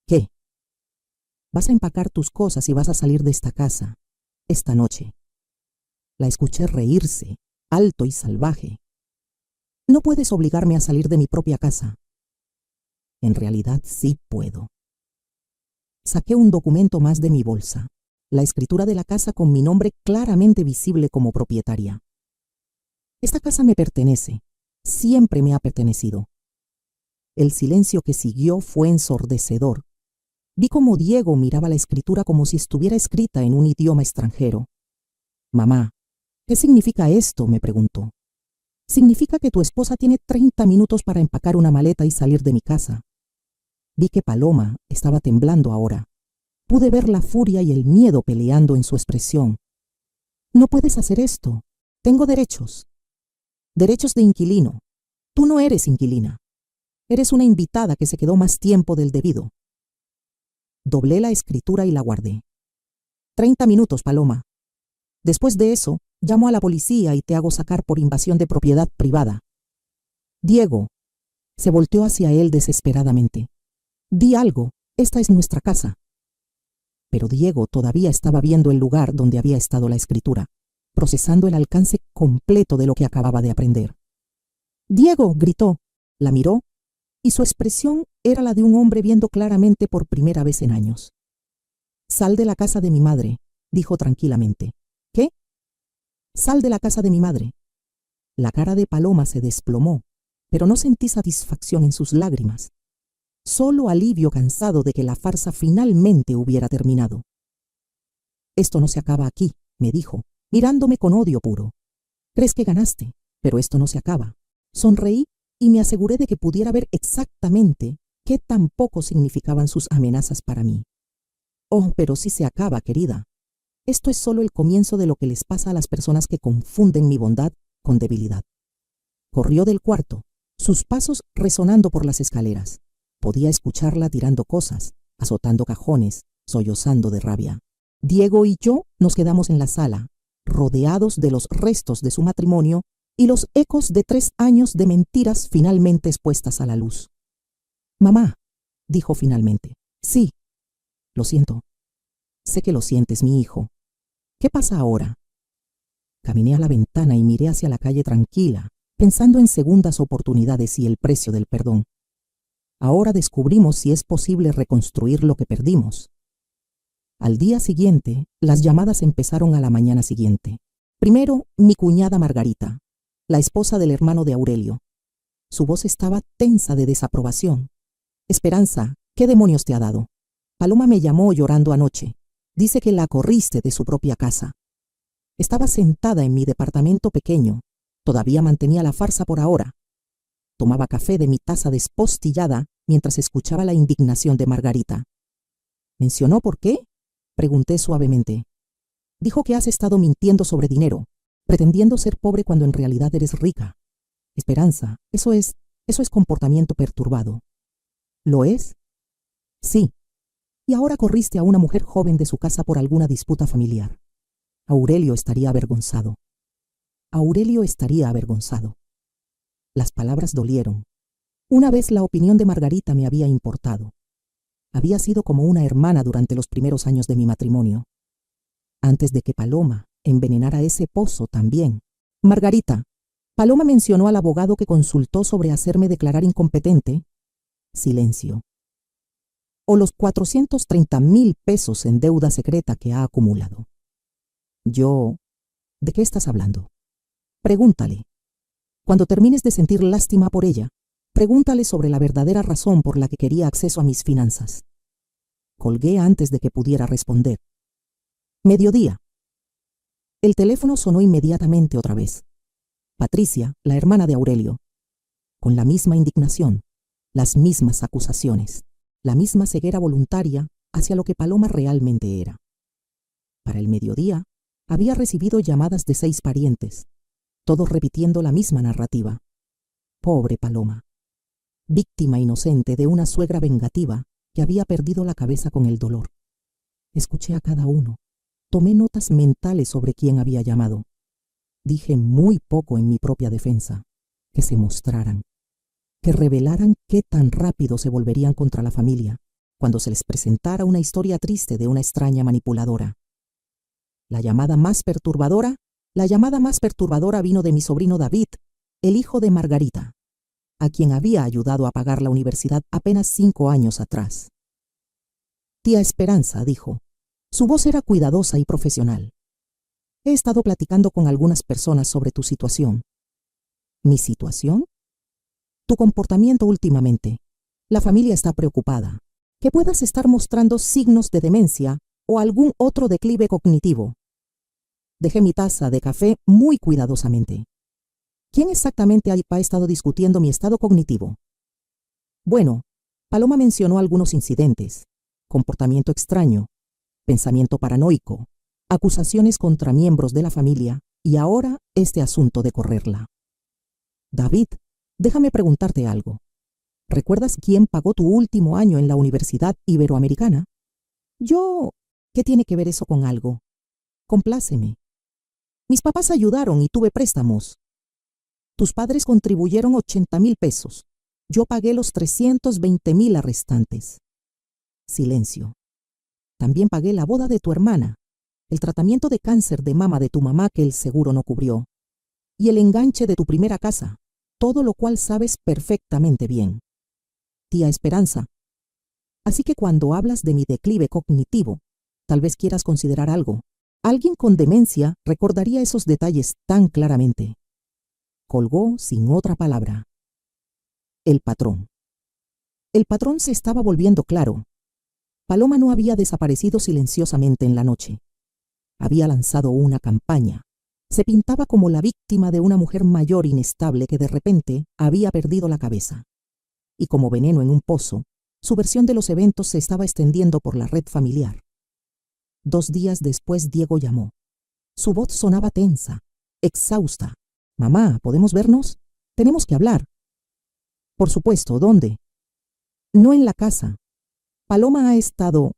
¿Qué? Vas a empacar tus cosas y vas a salir de esta casa, esta noche. La escuché reírse, alto y salvaje. No puedes obligarme a salir de mi propia casa. En realidad sí puedo. Saqué un documento más de mi bolsa, la escritura de la casa con mi nombre claramente visible como propietaria. Esta casa me pertenece, siempre me ha pertenecido. El silencio que siguió fue ensordecedor. Vi cómo Diego miraba la escritura como si estuviera escrita en un idioma extranjero. «Mamá, ¿qué significa esto?», me preguntó. «Significa que tu esposa tiene 30 minutos para empacar una maleta y salir de mi casa». Vi que Paloma estaba temblando ahora. Pude ver la furia y el miedo peleando en su expresión. «No puedes hacer esto. Tengo derechos. Derechos de inquilino. Tú no eres inquilina. Eres una invitada que se quedó más tiempo del debido». Doblé la escritura y la guardé. 30 minutos, Paloma. Después de eso, llamo a la policía y te hago sacar por invasión de propiedad privada. Diego. Se volteó hacia él desesperadamente. «Di algo, esta es nuestra casa». Pero Diego todavía estaba viendo el lugar donde había estado la escritura, procesando el alcance completo de lo que acababa de aprender. «Diego», gritó. La miró, y su expresión era la de un hombre viendo claramente por primera vez en años. «Sal de la casa de mi madre», dijo tranquilamente. «¿Qué?». «Sal de la casa de mi madre». La cara de Paloma se desplomó, pero no sentí satisfacción en sus lágrimas. Solo alivio cansado de que la farsa finalmente hubiera terminado. «Esto no se acaba aquí», me dijo, mirándome con odio puro. «Crees que ganaste, pero esto no se acaba». Sonreí y me aseguré de que pudiera ver exactamente qué tan poco significaban sus amenazas para mí. «Oh, pero sí se acaba, querida. Esto es solo el comienzo de lo que les pasa a las personas que confunden mi bondad con debilidad». Corrió del cuarto, sus pasos resonando por las escaleras. Podía escucharla tirando cosas, azotando cajones, sollozando de rabia. Diego y yo nos quedamos en la sala, rodeados de los restos de su matrimonio y los ecos de 3 años de mentiras finalmente expuestas a la luz. «Mamá», dijo finalmente. «Sí». «Lo siento». «Sé que lo sientes, mi hijo. ¿Qué pasa ahora?». Caminé a la ventana y miré hacia la calle tranquila, pensando en segundas oportunidades y el precio del perdón. Ahora descubrimos si es posible reconstruir lo que perdimos. Al día siguiente, las llamadas empezaron a la mañana siguiente. Primero, mi cuñada Margarita, la esposa del hermano de Aurelio. Su voz estaba tensa de desaprobación. Esperanza, ¿qué demonios te ha dado? Paloma me llamó llorando anoche. Dice que la corriste de su propia casa. Estaba sentada en mi departamento pequeño. Todavía mantenía la farsa por ahora. Tomaba café de mi taza despostillada mientras escuchaba la indignación de Margarita. ¿Mencionó por qué? Pregunté suavemente. Dijo que has estado mintiendo sobre dinero, pretendiendo ser pobre cuando en realidad eres rica. Esperanza, eso es comportamiento perturbado. ¿Lo es? Sí. Y ahora corriste a una mujer joven de su casa por alguna disputa familiar. Aurelio estaría avergonzado. Aurelio estaría avergonzado. Las palabras dolieron. Una vez la opinión de Margarita me había importado. Había sido como una hermana durante los primeros años de mi matrimonio. Antes de que Paloma envenenara ese pozo también. Margarita, Paloma mencionó al abogado que consultó sobre hacerme declarar incompetente. Silencio. O los 430,000 pesos en deuda secreta que ha acumulado. ¿De qué estás hablando? Pregúntale. Cuando termines de sentir lástima por ella, pregúntale sobre la verdadera razón por la que quería acceso a mis finanzas. Colgué antes de que pudiera responder. Mediodía. El teléfono sonó inmediatamente otra vez. Patricia, la hermana de Aurelio. Con la misma indignación, las mismas acusaciones, la misma ceguera voluntaria hacia lo que Paloma realmente era. Para el mediodía, había recibido llamadas de 6 parientes, todos repitiendo la misma narrativa. Pobre Paloma, víctima inocente de una suegra vengativa que había perdido la cabeza con el dolor. Escuché a cada uno. Tomé notas mentales sobre quién había llamado. Dije muy poco en mi propia defensa. Que se mostraran. Que revelaran qué tan rápido se volverían contra la familia cuando se les presentara una historia triste de una extraña manipuladora. La llamada más perturbadora vino de mi sobrino David, el hijo de Margarita, a quien había ayudado a pagar la universidad apenas 5 años atrás. Tía Esperanza, dijo. Su voz era cuidadosa y profesional. He estado platicando con algunas personas sobre tu situación. ¿Mi situación? Tu comportamiento últimamente. La familia está preocupada. Que puedas estar mostrando signos de demencia o algún otro declive cognitivo. Dejé mi taza de café muy cuidadosamente. ¿Quién exactamente ha estado discutiendo mi estado cognitivo? Bueno, Paloma mencionó algunos incidentes. Comportamiento extraño, pensamiento paranoico, acusaciones contra miembros de la familia y ahora este asunto de correrla. David, déjame preguntarte algo. ¿Recuerdas quién pagó tu último año en la Universidad Iberoamericana? ¿Qué tiene que ver eso con algo? Compláceme. Mis papás ayudaron y tuve préstamos. Tus padres contribuyeron 80,000 pesos. Yo pagué los 320,000 restantes. Silencio. También pagué la boda de tu hermana, el tratamiento de cáncer de mama de tu mamá que el seguro no cubrió, y el enganche de tu primera casa, todo lo cual sabes perfectamente bien. Tía Esperanza. Así que cuando hablas de mi declive cognitivo, tal vez quieras considerar algo. Alguien con demencia recordaría esos detalles tan claramente. Colgó sin otra palabra. El patrón. El patrón se estaba volviendo claro. Paloma no había desaparecido silenciosamente en la noche. Había lanzado una campaña. Se pintaba como la víctima de una mujer mayor inestable que de repente había perdido la cabeza. Y como veneno en un pozo, su versión de los eventos se estaba extendiendo por la red familiar. 2 días después Diego llamó. Su voz sonaba tensa, exhausta. Mamá, ¿podemos vernos? Tenemos que hablar. Por supuesto, ¿dónde? No en la casa. Paloma ha estado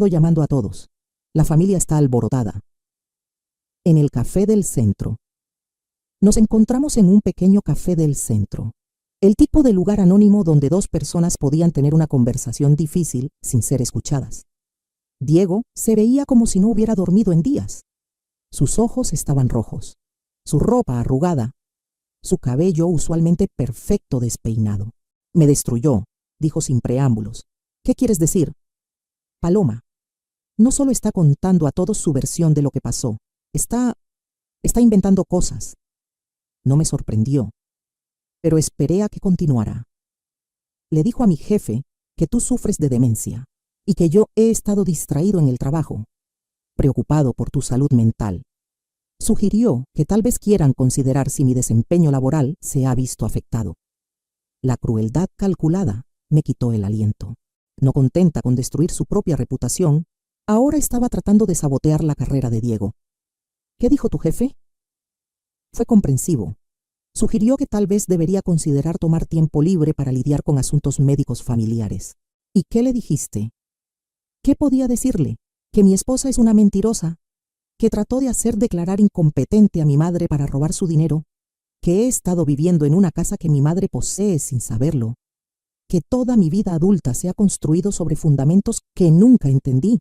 llamando a todos. La familia está alborotada. En el café del centro. Nos encontramos en un pequeño café del centro. El tipo de lugar anónimo donde 2 personas podían tener una conversación difícil sin ser escuchadas. Diego se veía como si no hubiera dormido en días. Sus ojos estaban rojos, su ropa arrugada, su cabello usualmente perfecto despeinado. Me destruyó, dijo sin preámbulos. ¿Qué quieres decir? Paloma. No solo está contando a todos su versión de lo que pasó, está inventando cosas. No me sorprendió, pero esperé a que continuara. Le dijo a mi jefe que tú sufres de demencia y que yo he estado distraído en el trabajo, preocupado por tu salud mental. Sugirió que tal vez quieran considerar si mi desempeño laboral se ha visto afectado. La crueldad calculada me quitó el aliento. No contenta con destruir su propia reputación, ahora estaba tratando de sabotear la carrera de Diego. ¿Qué dijo tu jefe? Fue comprensivo. Sugirió que tal vez debería considerar tomar tiempo libre para lidiar con asuntos médicos familiares. ¿Y qué le dijiste? ¿Qué podía decirle? ¿Que mi esposa es una mentirosa? ¿Que trató de hacer declarar incompetente a mi madre para robar su dinero? ¿Que he estado viviendo en una casa que mi madre posee sin saberlo? ¿Que toda mi vida adulta se ha construido sobre fundamentos que nunca entendí?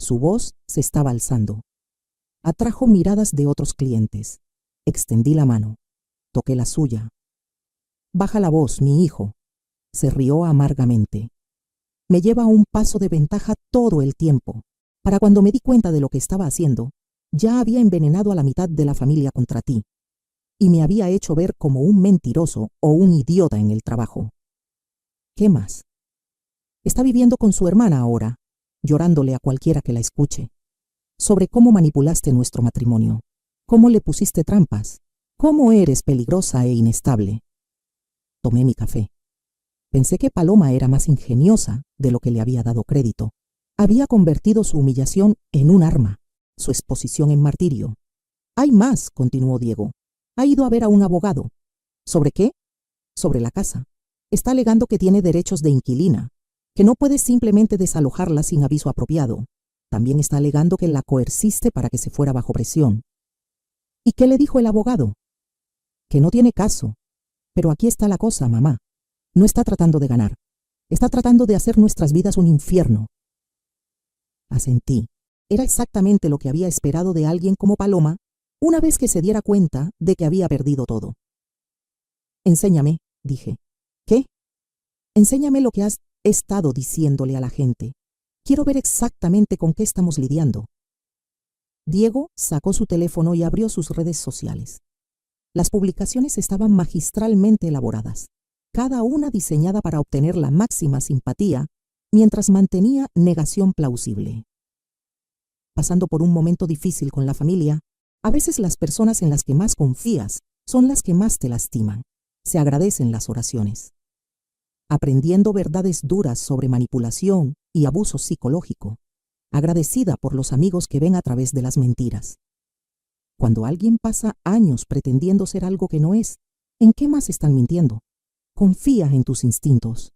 Su voz se estaba alzando. Atrajo miradas de otros clientes. Extendí la mano. Toqué la suya. Baja la voz, mi hijo. Se rió amargamente. Me lleva a un paso de ventaja todo el tiempo. Para cuando me di cuenta de lo que estaba haciendo, ya había envenenado a la mitad de la familia contra ti. Y me había hecho ver como un mentiroso o un idiota en el trabajo. ¿Qué más? Está viviendo con su hermana ahora, llorándole a cualquiera que la escuche, sobre cómo manipulaste nuestro matrimonio, cómo le pusiste trampas, cómo eres peligrosa e inestable. Tomé mi café. Pensé que Paloma era más ingeniosa de lo que le había dado crédito. Había convertido su humillación en un arma, su exposición en martirio. Hay más, continuó Diego. Ha ido a ver a un abogado. ¿Sobre qué? Sobre la casa. Está alegando que tiene derechos de inquilina, que no puede simplemente desalojarla sin aviso apropiado. También está alegando que la coerciste para que se fuera bajo presión. ¿Y qué le dijo el abogado? Que no tiene caso. Pero aquí está la cosa, mamá. No está tratando de ganar. Está tratando de hacer nuestras vidas un infierno. Asentí. Era exactamente lo que había esperado de alguien como Paloma una vez que se diera cuenta de que había perdido todo. Enséñame, dije. ¿Qué? Enséñame lo que has estado diciéndole a la gente. Quiero ver exactamente con qué estamos lidiando. Diego sacó su teléfono y abrió sus redes sociales. Las publicaciones estaban magistralmente elaboradas, cada una diseñada para obtener la máxima simpatía, mientras mantenía negación plausible. Pasando por un momento difícil con la familia, a veces las personas en las que más confías son las que más te lastiman. Se agradecen las oraciones. Aprendiendo verdades duras sobre manipulación y abuso psicológico, agradecida por los amigos que ven a través de las mentiras. Cuando alguien pasa años pretendiendo ser algo que no es, ¿en qué más están mintiendo? Confía en tus instintos.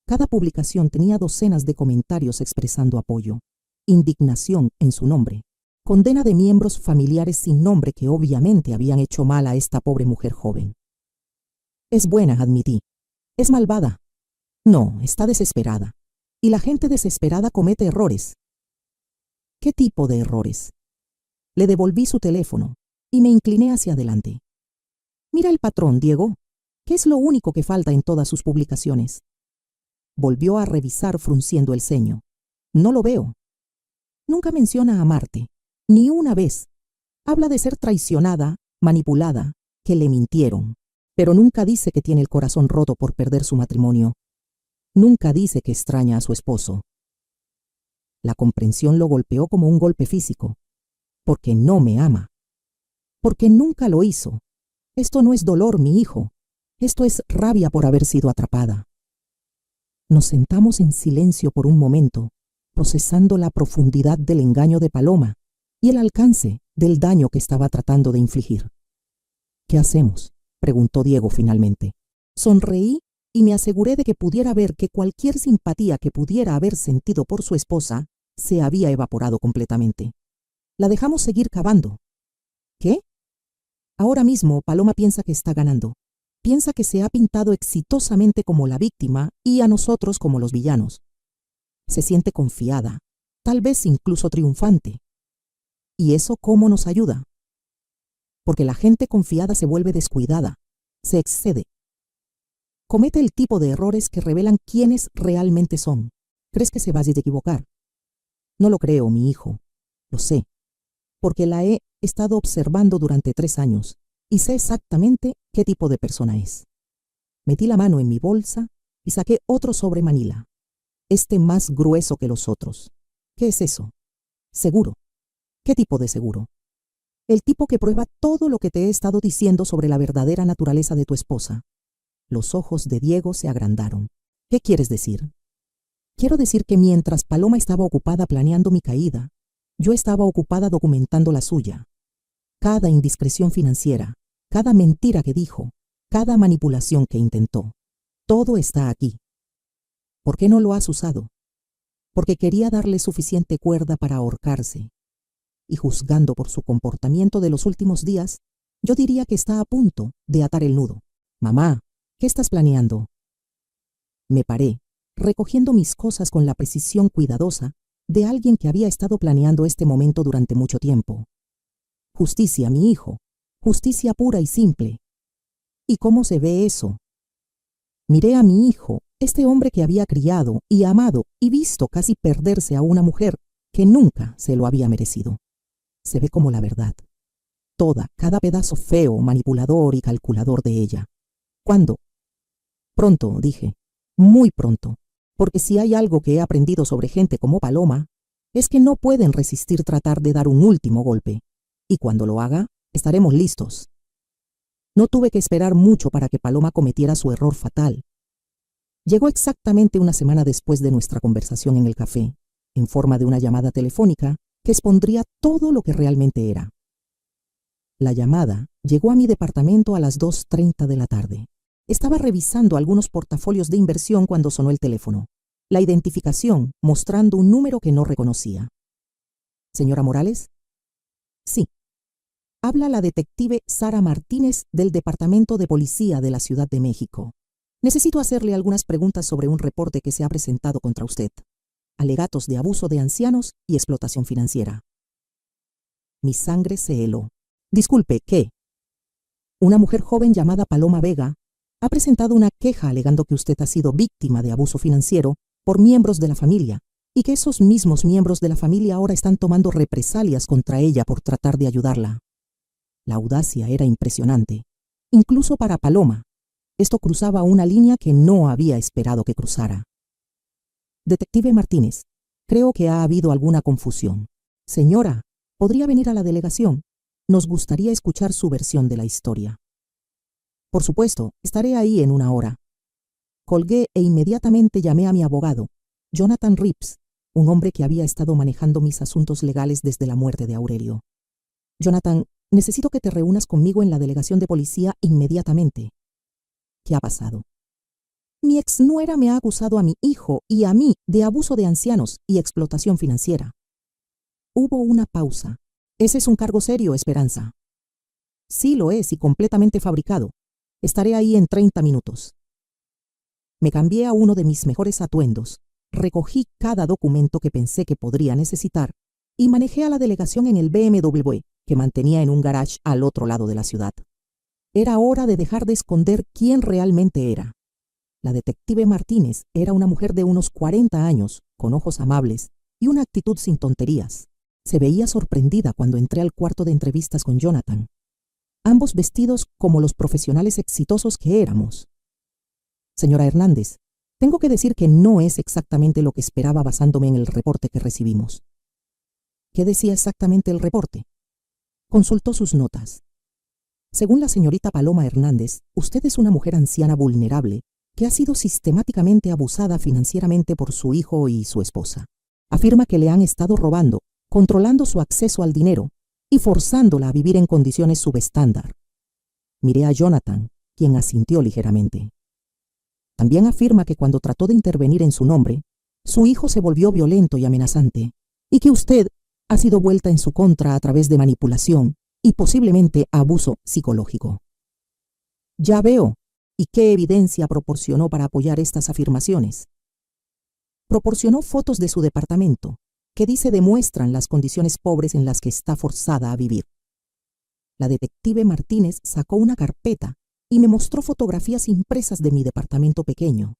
Cada publicación tenía docenas de comentarios expresando apoyo, indignación en su nombre, condena de miembros familiares sin nombre que obviamente habían hecho mal a esta pobre mujer joven. Es buena, admití. Es malvada. No, está desesperada. Y la gente desesperada comete errores. ¿Qué tipo de errores? Le devolví su teléfono y me incliné hacia adelante. Mira el patrón, Diego. ¿Qué es lo único que falta en todas sus publicaciones? Volvió a revisar frunciendo el ceño. No lo veo. Nunca menciona amarte, ni una vez. Habla de ser traicionada, manipulada, que le mintieron, pero nunca dice que tiene el corazón roto por perder su matrimonio. Nunca dice que extraña a su esposo. La comprensión lo golpeó como un golpe físico. Porque no me ama. Porque nunca lo hizo. Esto no es dolor, mi hijo. Esto es rabia por haber sido atrapada. Nos sentamos en silencio por un momento, procesando la profundidad del engaño de Paloma y el alcance del daño que estaba tratando de infligir. ¿Qué hacemos?, preguntó Diego finalmente. Sonreí y me aseguré de que pudiera ver que cualquier simpatía que pudiera haber sentido por su esposa se había evaporado completamente. La dejamos seguir cavando. ¿Qué? Ahora mismo Paloma piensa que está ganando. Piensa que se ha pintado exitosamente como la víctima y a nosotros como los villanos. Se siente confiada, tal vez incluso triunfante. ¿Y eso cómo nos ayuda? Porque la gente confiada se vuelve descuidada, se excede. Comete el tipo de errores que revelan quiénes realmente son. ¿Crees que se va a equivocar? No lo creo, mi hijo. Lo sé, porque la he estado observando durante 3 años y sé exactamente qué tipo de persona es. Metí la mano en mi bolsa y saqué otro sobre Manila, este más grueso que los otros. ¿Qué es eso? Seguro. ¿Qué tipo de seguro? El tipo que prueba todo lo que te he estado diciendo sobre la verdadera naturaleza de tu esposa. Los ojos de Diego se agrandaron. ¿Qué quieres decir? Quiero decir que mientras Paloma estaba ocupada planeando mi caída, yo estaba ocupada documentando la suya. Cada indiscreción financiera, cada mentira que dijo, cada manipulación que intentó, todo está aquí. ¿Por qué no lo has usado? Porque quería darle suficiente cuerda para ahorcarse. Y juzgando por su comportamiento de los últimos días, yo diría que está a punto de atar el nudo. Mamá, ¿qué estás planeando? Me paré, recogiendo mis cosas con la precisión cuidadosa de alguien que había estado planeando este momento durante mucho tiempo. Justicia, mi hijo, justicia pura y simple. ¿Y cómo se ve eso? Miré a mi hijo, este hombre que había criado y amado y visto casi perderse a una mujer que nunca se lo había merecido. Se ve como la verdad. Cada pedazo feo, manipulador y calculador de ella. ¿Cuándo? Pronto, dije. Muy pronto. Porque si hay algo que he aprendido sobre gente como Paloma, es que no pueden resistir tratar de dar un último golpe. Y cuando lo haga, estaremos listos. No tuve que esperar mucho para que Paloma cometiera su error fatal. Llegó exactamente una semana después de nuestra conversación en el café, en forma de una llamada telefónica que expondría todo lo que realmente era. La llamada llegó a mi departamento a las 2:30 de la tarde. Estaba revisando algunos portafolios de inversión cuando sonó el teléfono. La identificación mostrando un número que no reconocía. ¿Señora Morales? Sí. Habla la detective Sara Martínez del Departamento de Policía de la Ciudad de México. Necesito hacerle algunas preguntas sobre un reporte que se ha presentado contra usted. Alegatos de abuso de ancianos y explotación financiera. Mi sangre se heló. Disculpe, ¿qué? Una mujer joven llamada Paloma Vega ha presentado una queja alegando que usted ha sido víctima de abuso financiero por miembros de la familia y que esos mismos miembros de la familia ahora están tomando represalias contra ella por tratar de ayudarla. La audacia era impresionante, incluso para Paloma. Esto cruzaba una línea que no había esperado que cruzara. Detective Martínez, creo que ha habido alguna confusión. Señora, ¿podría venir a la delegación? Nos gustaría escuchar su versión de la historia. Por supuesto, estaré ahí en 1 hora. Colgué e inmediatamente llamé a mi abogado, Jonathan Rips, un hombre que había estado manejando mis asuntos legales desde la muerte de Aurelio. Jonathan, necesito que te reúnas conmigo en la delegación de policía inmediatamente. ¿Qué ha pasado? Mi exnuera me ha acusado a mi hijo y a mí de abuso de ancianos y explotación financiera. Hubo una pausa. Ese es un cargo serio, Esperanza. Sí lo es y completamente fabricado. Estaré ahí en 30 minutos. Me cambié a uno de mis mejores atuendos, recogí cada documento que pensé que podría necesitar y manejé a la delegación en el BMW que mantenía en un garage al otro lado de la ciudad. Era hora de dejar de esconder quién realmente era. La detective Martínez era una mujer de unos 40 años, con ojos amables y una actitud sin tonterías. Se veía sorprendida cuando entré al cuarto de entrevistas con Jonathan, ambos vestidos como los profesionales exitosos que éramos. Señora Hernández, tengo que decir que no es exactamente lo que esperaba basándome en el reporte que recibimos. ¿Qué decía exactamente el reporte? Consultó sus notas. Según la señorita Paloma Hernández, usted es una mujer anciana vulnerable que ha sido sistemáticamente abusada financieramente por su hijo y su esposa. Afirma que le han estado robando, controlando su acceso al dinero y forzándola a vivir en condiciones subestándar. Miré a Jonathan, quien asintió ligeramente. También afirma que cuando trató de intervenir en su nombre, su hijo se volvió violento y amenazante, y que usted ha sido vuelta en su contra a través de manipulación y posiblemente abuso psicológico. Ya veo. ¿Y qué evidencia proporcionó para apoyar estas afirmaciones? Proporcionó fotos de su departamento, que dice demuestran las condiciones pobres en las que está forzada a vivir. La detective Martínez sacó una carpeta y me mostró fotografías impresas de mi departamento pequeño.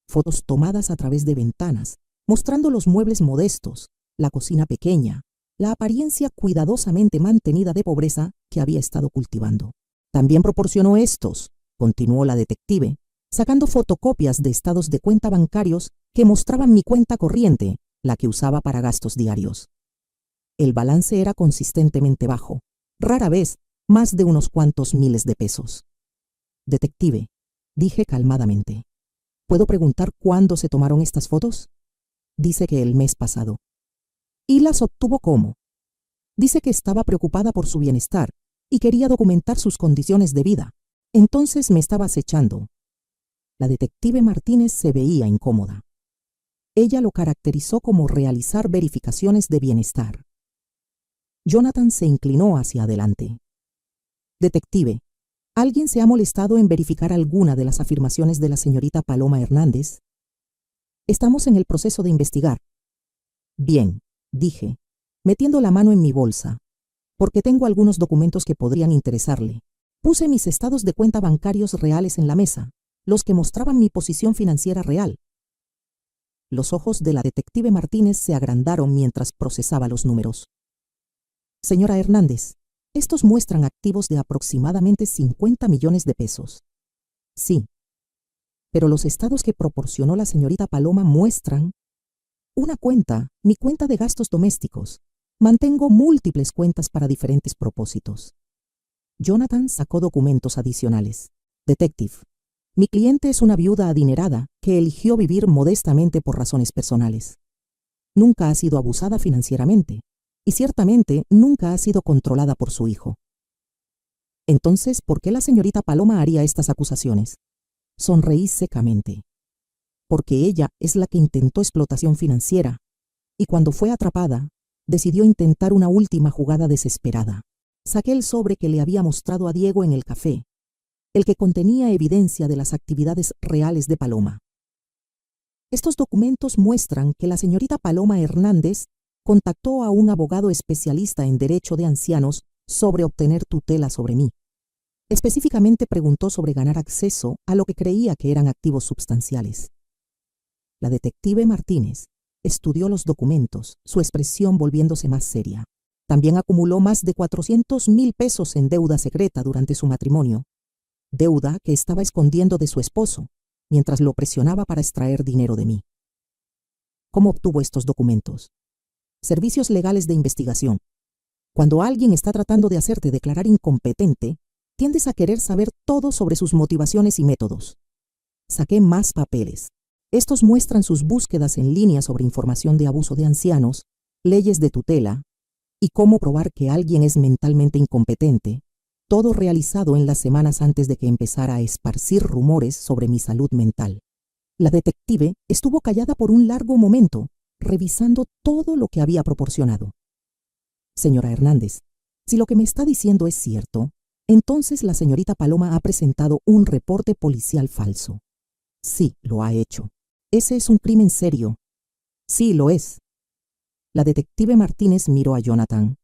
Fotos tomadas a través de ventanas, mostrando los muebles modestos, la cocina pequeña, la apariencia cuidadosamente mantenida de pobreza que había estado cultivando. También proporcionó estos, continuó la detective, sacando fotocopias de estados de cuenta bancarios que mostraban mi cuenta corriente, la que usaba para gastos diarios. El balance era consistentemente bajo, rara vez más de unos cuantos miles de pesos. Detective, dije calmadamente, ¿puedo preguntar cuándo se tomaron estas fotos? Dice que el mes pasado. ¿Y las obtuvo cómo? Dice que estaba preocupada por su bienestar y quería documentar sus condiciones de vida. Entonces me estaba acechando. La detective Martínez se veía incómoda. Ella lo caracterizó como realizar verificaciones de bienestar. Jonathan se inclinó hacia adelante. Detective, ¿alguien se ha molestado en verificar alguna de las afirmaciones de la señorita Paloma Hernández? Estamos en el proceso de investigar. Bien, dije, metiendo la mano en mi bolsa, porque tengo algunos documentos que podrían interesarle. Puse mis estados de cuenta bancarios reales en la mesa, los que mostraban mi posición financiera real. Los ojos de la detective Martínez se agrandaron mientras procesaba los números. Señora Hernández, estos muestran activos de aproximadamente 50 millones de pesos. Sí, pero los estados que proporcionó la señorita Paloma muestran una cuenta, mi cuenta de gastos domésticos. Mantengo múltiples cuentas para diferentes propósitos. Jonathan sacó documentos adicionales. Detective, mi cliente es una viuda adinerada que eligió vivir modestamente por razones personales. Nunca ha sido abusada financieramente y ciertamente nunca ha sido controlada por su hijo. Entonces, ¿por qué la señorita Paloma haría estas acusaciones? Sonreí secamente. Porque ella es la que intentó explotación financiera y cuando fue atrapada, decidió intentar una última jugada desesperada. Saqué el sobre que le había mostrado a Diego en el café, el que contenía evidencia de las actividades reales de Paloma. Estos documentos muestran que la señorita Paloma Hernández contactó a un abogado especialista en derecho de ancianos sobre obtener tutela sobre mí. Específicamente preguntó sobre ganar acceso a lo que creía que eran activos substanciales. La detective Martínez estudió los documentos, su expresión volviéndose más seria. También acumuló más de 400,000 pesos en deuda secreta durante su matrimonio, deuda que estaba escondiendo de su esposo, mientras lo presionaba para extraer dinero de mí. ¿Cómo obtuvo estos documentos? Servicios legales de investigación. Cuando alguien está tratando de hacerte declarar incompetente, tiendes a querer saber todo sobre sus motivaciones y métodos. Saqué más papeles. Estos muestran sus búsquedas en línea sobre información de abuso de ancianos, leyes de tutela y cómo probar que alguien es mentalmente incompetente, todo realizado en las semanas antes de que empezara a esparcir rumores sobre mi salud mental. La detective estuvo callada por un largo momento, revisando todo lo que había proporcionado. Señora Hernández, si lo que me está diciendo es cierto, entonces la señorita Paloma ha presentado un reporte policial falso. Sí, lo ha hecho. Ese es un crimen serio. Sí, lo es. La detective Martínez miró a Jonathan.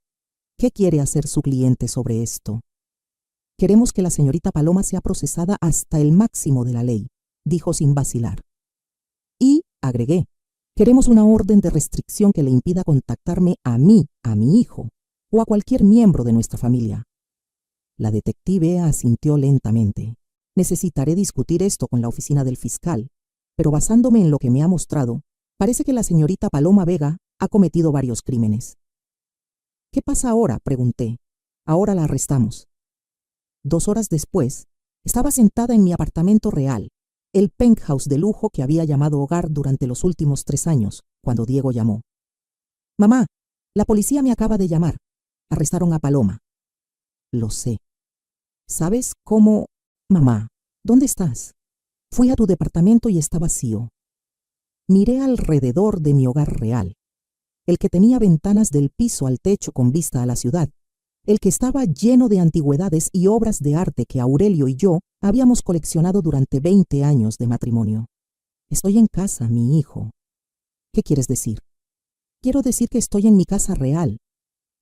¿Qué quiere hacer su cliente sobre esto? Queremos que la señorita Paloma sea procesada hasta el máximo de la ley, dijo sin vacilar. Y, agregué, queremos una orden de restricción que le impida contactarme a mí, a mi hijo, o a cualquier miembro de nuestra familia. La detective asintió lentamente. Necesitaré discutir esto con la oficina del fiscal, pero basándome en lo que me ha mostrado, parece que la señorita Paloma Vega ha cometido varios crímenes. ¿Qué pasa ahora?, pregunté. Ahora la arrestamos. 2 horas después, estaba sentada en mi apartamento real, el penthouse de lujo que había llamado hogar durante los últimos 3 años, cuando Diego llamó. Mamá, la policía me acaba de llamar. Arrestaron a Paloma. Lo sé. ¿Sabes cómo? Mamá, ¿dónde estás? Fui a tu departamento y está vacío. Miré alrededor de mi hogar real, el que tenía ventanas del piso al techo con vista a la ciudad, el que estaba lleno de antigüedades y obras de arte que Aurelio y yo habíamos coleccionado durante 20 años de matrimonio. Estoy en casa, mi hijo. ¿Qué quieres decir? Quiero decir que estoy en mi casa real.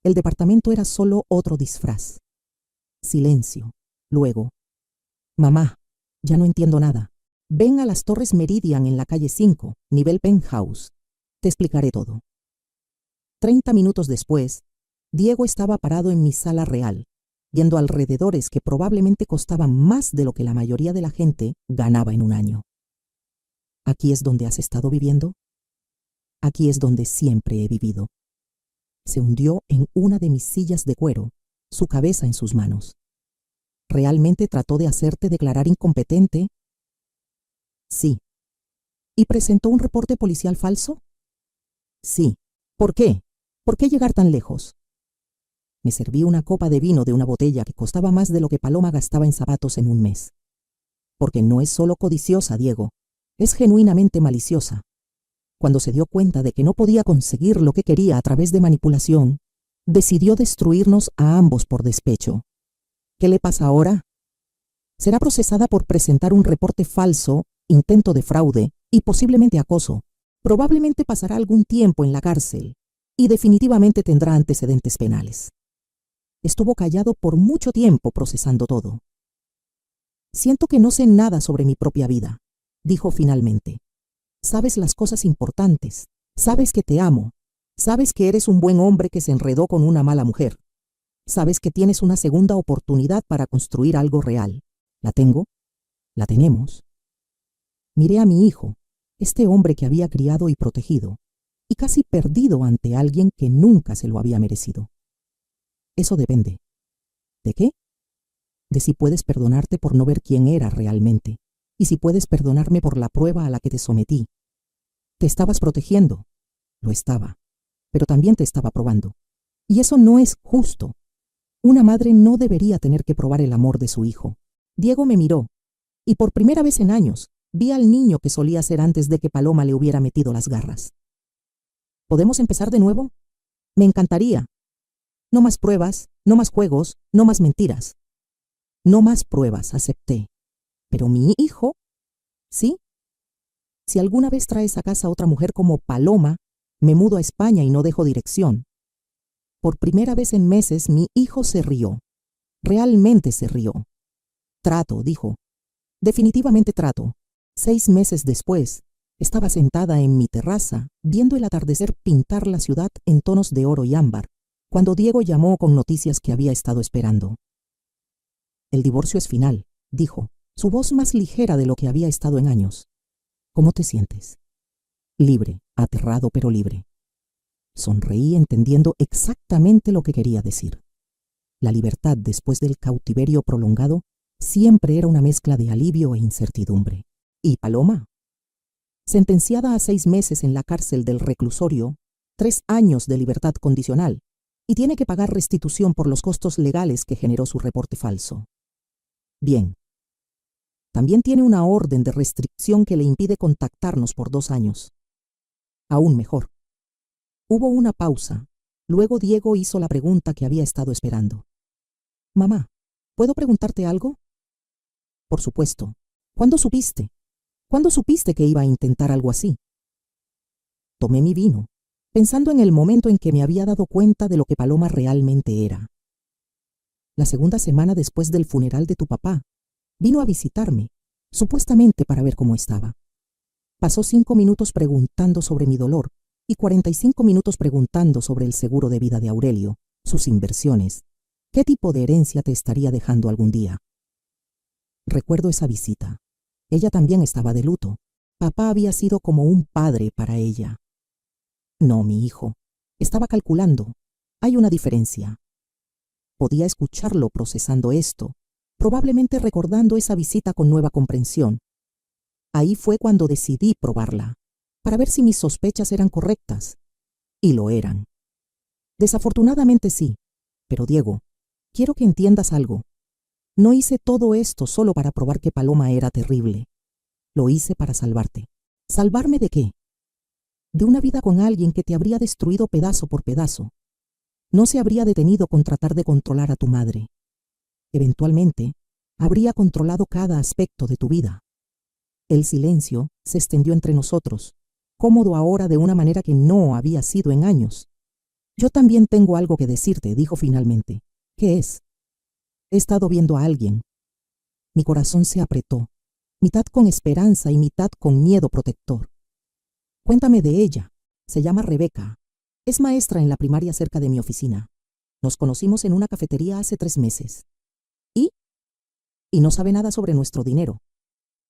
El departamento era solo otro disfraz. Silencio. Luego, mamá, ya no entiendo nada. Ven a las Torres Meridian en la calle 5, nivel penthouse. Te explicaré todo. 30 minutos después, Diego estaba parado en mi sala real, viendo alrededores que probablemente costaban más de lo que la mayoría de la gente ganaba en un año. ¿Aquí es donde has estado viviendo? Aquí es donde siempre he vivido. Se hundió en una de mis sillas de cuero, su cabeza en sus manos. ¿Realmente trató de hacerte declarar incompetente? Sí. ¿Y presentó un reporte policial falso? Sí. ¿Por qué? ¿Por qué llegar tan lejos? Me serví una copa de vino de una botella que costaba más de lo que Paloma gastaba en zapatos en un mes. Porque no es solo codiciosa, Diego, es genuinamente maliciosa. Cuando se dio cuenta de que no podía conseguir lo que quería a través de manipulación, decidió destruirnos a ambos por despecho. ¿Qué le pasa ahora? Será procesada por presentar un reporte falso, intento de fraude y posiblemente acoso. Probablemente pasará algún tiempo en la cárcel y definitivamente tendrá antecedentes penales. Estuvo callado por mucho tiempo procesando todo. Siento que no sé nada sobre mi propia vida, dijo finalmente. Sabes las cosas importantes, sabes que te amo, sabes que eres un buen hombre que se enredó con una mala mujer, sabes que tienes una segunda oportunidad para construir algo real. ¿La tengo? ¿La tenemos? Miré a mi hijo, este hombre que había criado y protegido, y casi perdido ante alguien que nunca se lo había merecido. Eso depende. ¿De qué? De si puedes perdonarte por no ver quién era realmente, y si puedes perdonarme por la prueba a la que te sometí. Te estabas protegiendo. Lo estaba. Pero también te estaba probando. Y eso no es justo. Una madre no debería tener que probar el amor de su hijo. Diego me miró, y por primera vez en años, vi al niño que solía ser antes de que Paloma le hubiera metido las garras. ¿Podemos empezar de nuevo? Me encantaría. No más pruebas, no más juegos, no más mentiras. No más pruebas, acepté. Pero mi hijo, ¿sí? Si alguna vez traes a casa a otra mujer como Paloma, me mudo a España y no dejo dirección. Por primera vez en meses, mi hijo se rió. Realmente se rió. Trato, dijo. Definitivamente trato. 6 meses después, estaba sentada en mi terraza, viendo el atardecer pintar la ciudad en tonos de oro y ámbar, cuando Diego llamó con noticias que había estado esperando. El divorcio es final, dijo, su voz más ligera de lo que había estado en años. ¿Cómo te sientes? Libre, aterrado pero libre. Sonreí entendiendo exactamente lo que quería decir. La libertad después del cautiverio prolongado siempre era una mezcla de alivio e incertidumbre. ¿Y Paloma? Sentenciada a 6 meses en la cárcel del reclusorio, 3 años de libertad condicional, y tiene que pagar restitución por los costos legales que generó su reporte falso. Bien. También tiene una orden de restricción que le impide contactarnos por 2 años. Aún mejor. Hubo una pausa. Luego Diego hizo la pregunta que había estado esperando. Mamá, ¿puedo preguntarte algo? Por supuesto. ¿Cuándo supiste? ¿Cuándo supiste que iba a intentar algo así? Tomé mi vino, pensando en el momento en que me había dado cuenta de lo que Paloma realmente era. La segunda semana después del funeral de tu papá, vino a visitarme, supuestamente para ver cómo estaba. Pasó 5 minutos preguntando sobre mi dolor y 45 minutos preguntando sobre el seguro de vida de Aurelio, sus inversiones, qué tipo de herencia te estaría dejando algún día. Recuerdo esa visita. Ella también estaba de luto. Papá había sido como un padre para ella. No, mi hijo. Estaba calculando. Hay una diferencia. Podía escucharlo procesando esto, probablemente recordando esa visita con nueva comprensión. Ahí fue cuando decidí probarla, para ver si mis sospechas eran correctas. Y lo eran. Desafortunadamente sí. Pero Diego, quiero que entiendas algo. No hice todo esto solo para probar que Paloma era terrible. Lo hice para salvarte. ¿Salvarme de qué? De una vida con alguien que te habría destruido pedazo por pedazo. No se habría detenido con tratar de controlar a tu madre. Eventualmente, habría controlado cada aspecto de tu vida. El silencio se extendió entre nosotros, cómodo ahora de una manera que no había sido en años. Yo también tengo algo que decirte, dijo finalmente. ¿Qué es? He estado viendo a alguien. Mi corazón se apretó, mitad con esperanza y mitad con miedo protector. Cuéntame de ella. Se llama Rebeca. Es maestra en la primaria cerca de mi oficina. Nos conocimos en una cafetería hace 3 meses. ¿Y? Y no sabe nada sobre nuestro dinero.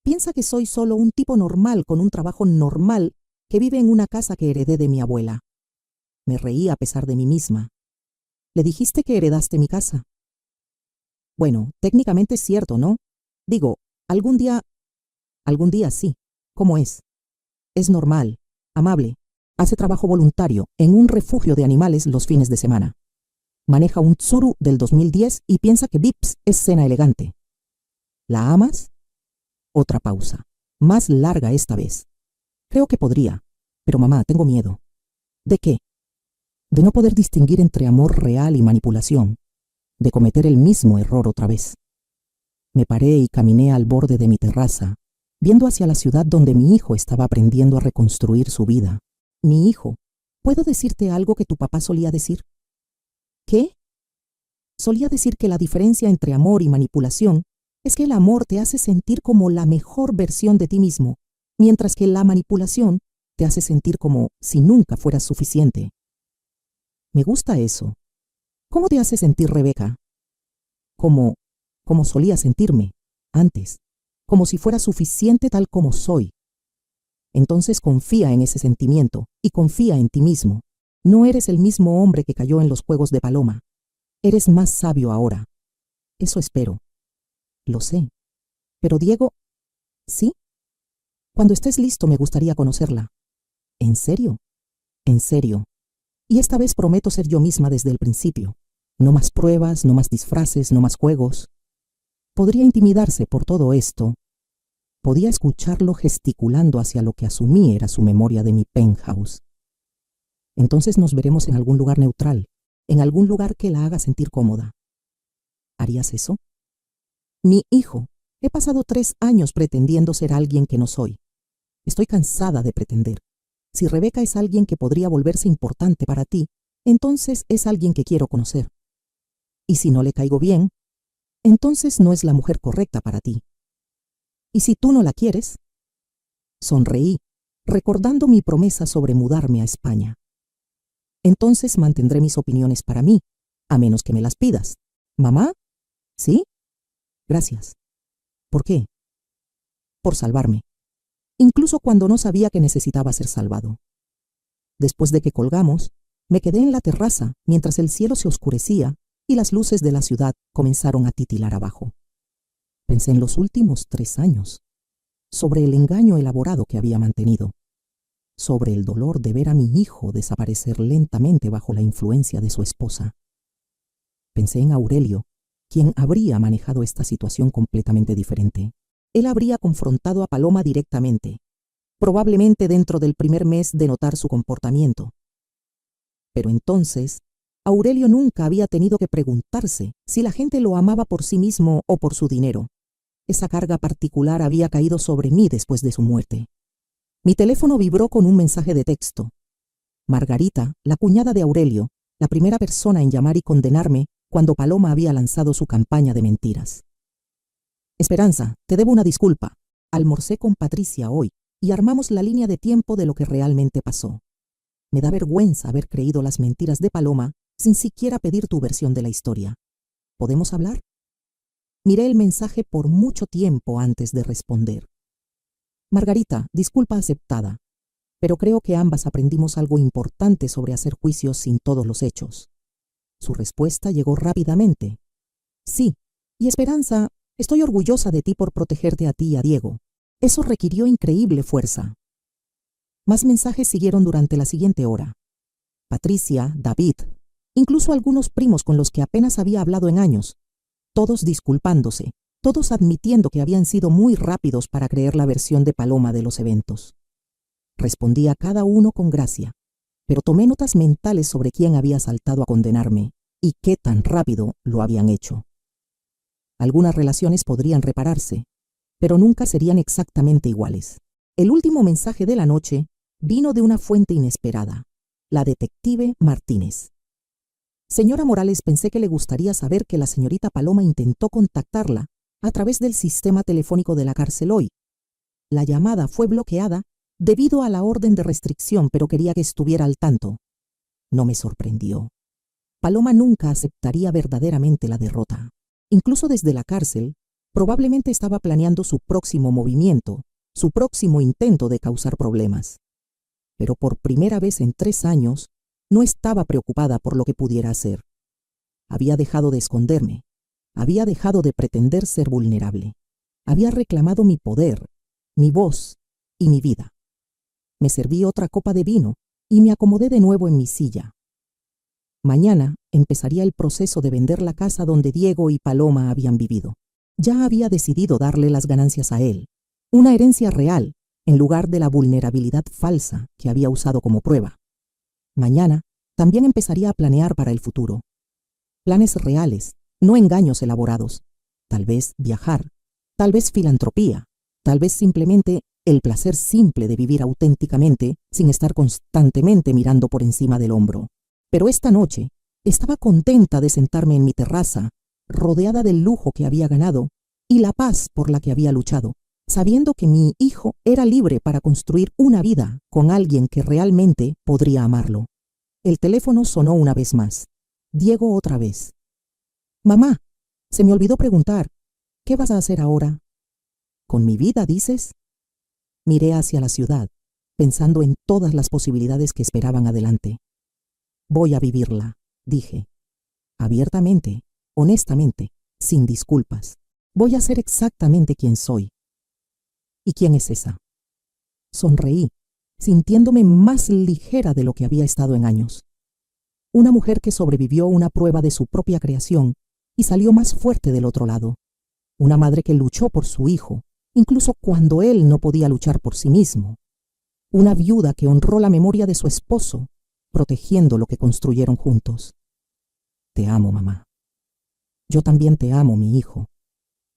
Piensa que soy solo un tipo normal con un trabajo normal que vive en una casa que heredé de mi abuela. Me reí a pesar de mí misma. ¿Le dijiste que heredaste mi casa? Bueno, técnicamente es cierto, ¿no? Digo, algún día sí. ¿Cómo es? Es normal, amable. Hace trabajo voluntario en un refugio de animales los fines de semana. Maneja un Tsuru del 2010 y piensa que Vips es cena elegante. ¿La amas? Otra pausa, más larga esta vez. Creo que podría, pero mamá, tengo miedo. ¿De qué? De no poder distinguir entre amor real y manipulación, de cometer el mismo error otra vez. Me paré y caminé al borde de mi terraza, viendo hacia la ciudad donde mi hijo estaba aprendiendo a reconstruir su vida. Mi hijo, ¿puedo decirte algo que tu papá solía decir? ¿Qué? Solía decir que la diferencia entre amor y manipulación es que el amor te hace sentir como la mejor versión de ti mismo, mientras que la manipulación te hace sentir como si nunca fueras suficiente. Me gusta eso. ¿Cómo te hace sentir Rebeca? Como solía sentirme antes, como si fuera suficiente tal como soy. Entonces confía en ese sentimiento y confía en ti mismo. No eres el mismo hombre que cayó en los juegos de Paloma. Eres más sabio ahora. Eso espero. Lo sé. Pero Diego, ¿sí? Cuando estés listo me gustaría conocerla. ¿En serio? En serio. Y esta vez prometo ser yo misma desde el principio. No más pruebas, no más disfraces, no más juegos. Podría intimidarse por todo esto. Podía escucharlo gesticulando hacia lo que asumí era su memoria de mi penthouse. Entonces nos veremos en algún lugar neutral, en algún lugar que la haga sentir cómoda. ¿Harías eso? Mi hijo, he pasado 3 años pretendiendo ser alguien que no soy. Estoy cansada de pretender. Si Rebeca es alguien que podría volverse importante para ti, entonces es alguien que quiero conocer. Y si no le caigo bien, entonces no es la mujer correcta para ti. ¿Y si tú no la quieres? Sonreí, recordando mi promesa sobre mudarme a España. Entonces mantendré mis opiniones para mí, a menos que me las pidas. ¿Mamá? ¿Sí? Gracias. ¿Por qué? Por salvarme. Incluso cuando no sabía que necesitaba ser salvado. Después de que colgamos, me quedé en la terraza mientras el cielo se oscurecía y las luces de la ciudad comenzaron a titilar abajo. Pensé en los últimos 3 años, sobre el engaño elaborado que había mantenido, sobre el dolor de ver a mi hijo desaparecer lentamente bajo la influencia de su esposa. Pensé en Aurelio, quien habría manejado esta situación completamente diferente. Él habría confrontado a Paloma directamente, probablemente dentro del primer mes de notar su comportamiento. Pero entonces, Aurelio nunca había tenido que preguntarse si la gente lo amaba por sí mismo o por su dinero. Esa carga particular había caído sobre mí después de su muerte. Mi teléfono vibró con un mensaje de texto. Margarita, la cuñada de Aurelio, la primera persona en llamar y condenarme cuando Paloma había lanzado su campaña de mentiras. Esperanza, te debo una disculpa. Almorcé con Patricia hoy y armamos la línea de tiempo de lo que realmente pasó. Me da vergüenza haber creído las mentiras de Paloma sin siquiera pedir tu versión de la historia. ¿Podemos hablar? Miré el mensaje por mucho tiempo antes de responder. Margarita, disculpa aceptada, pero creo que ambas aprendimos algo importante sobre hacer juicios sin todos los hechos. Su respuesta llegó rápidamente. Sí, y Esperanza, estoy orgullosa de ti por protegerte a ti y a Diego. Eso requirió increíble fuerza. Más mensajes siguieron durante la siguiente hora. Patricia, David, incluso algunos primos con los que apenas había hablado en años, todos disculpándose, todos admitiendo que habían sido muy rápidos para creer la versión de Paloma de los eventos. Respondí a cada uno con gracia, pero tomé notas mentales sobre quién había saltado a condenarme y qué tan rápido lo habían hecho. Algunas relaciones podrían repararse, pero nunca serían exactamente iguales. El último mensaje de la noche vino de una fuente inesperada, la detective Martínez. Señora Morales, pensé que le gustaría saber que la señorita Paloma intentó contactarla a través del sistema telefónico de la cárcel hoy. La llamada fue bloqueada debido a la orden de restricción, pero quería que estuviera al tanto. No me sorprendió. Paloma nunca aceptaría verdaderamente la derrota. Incluso desde la cárcel, probablemente estaba planeando su próximo movimiento, su próximo intento de causar problemas. Pero por primera vez en 3 años, no estaba preocupada por lo que pudiera hacer. Había dejado de esconderme, había dejado de pretender ser vulnerable. Había reclamado mi poder, mi voz y mi vida. Me serví otra copa de vino y me acomodé de nuevo en mi silla. Mañana empezaría el proceso de vender la casa donde Diego y Paloma habían vivido. Ya había decidido darle las ganancias a él, una herencia real, en lugar de la vulnerabilidad falsa que había usado como prueba. Mañana también empezaría a planear para el futuro. Planes reales, no engaños elaborados. Tal vez viajar, tal vez filantropía, tal vez simplemente el placer simple de vivir auténticamente sin estar constantemente mirando por encima del hombro. Pero esta noche estaba contenta de sentarme en mi terraza, rodeada del lujo que había ganado y la paz por la que había luchado, sabiendo que mi hijo era libre para construir una vida con alguien que realmente podría amarlo. El teléfono sonó una vez más. Diego otra vez. «Mamá, se me olvidó preguntar, ¿qué vas a hacer ahora?» «¿Con mi vida, dices?» Miré hacia la ciudad, pensando en todas las posibilidades que esperaban adelante. «Voy a vivirla», dije. Abiertamente, honestamente, sin disculpas. Voy a ser exactamente quien soy. ¿Y quién es esa? Sonreí, sintiéndome más ligera de lo que había estado en años. Una mujer que sobrevivió a una prueba de su propia creación y salió más fuerte del otro lado. Una madre que luchó por su hijo, incluso cuando él no podía luchar por sí mismo. Una viuda que honró la memoria de su esposo, protegiendo lo que construyeron juntos. Te amo, mamá. Yo también te amo, mi hijo.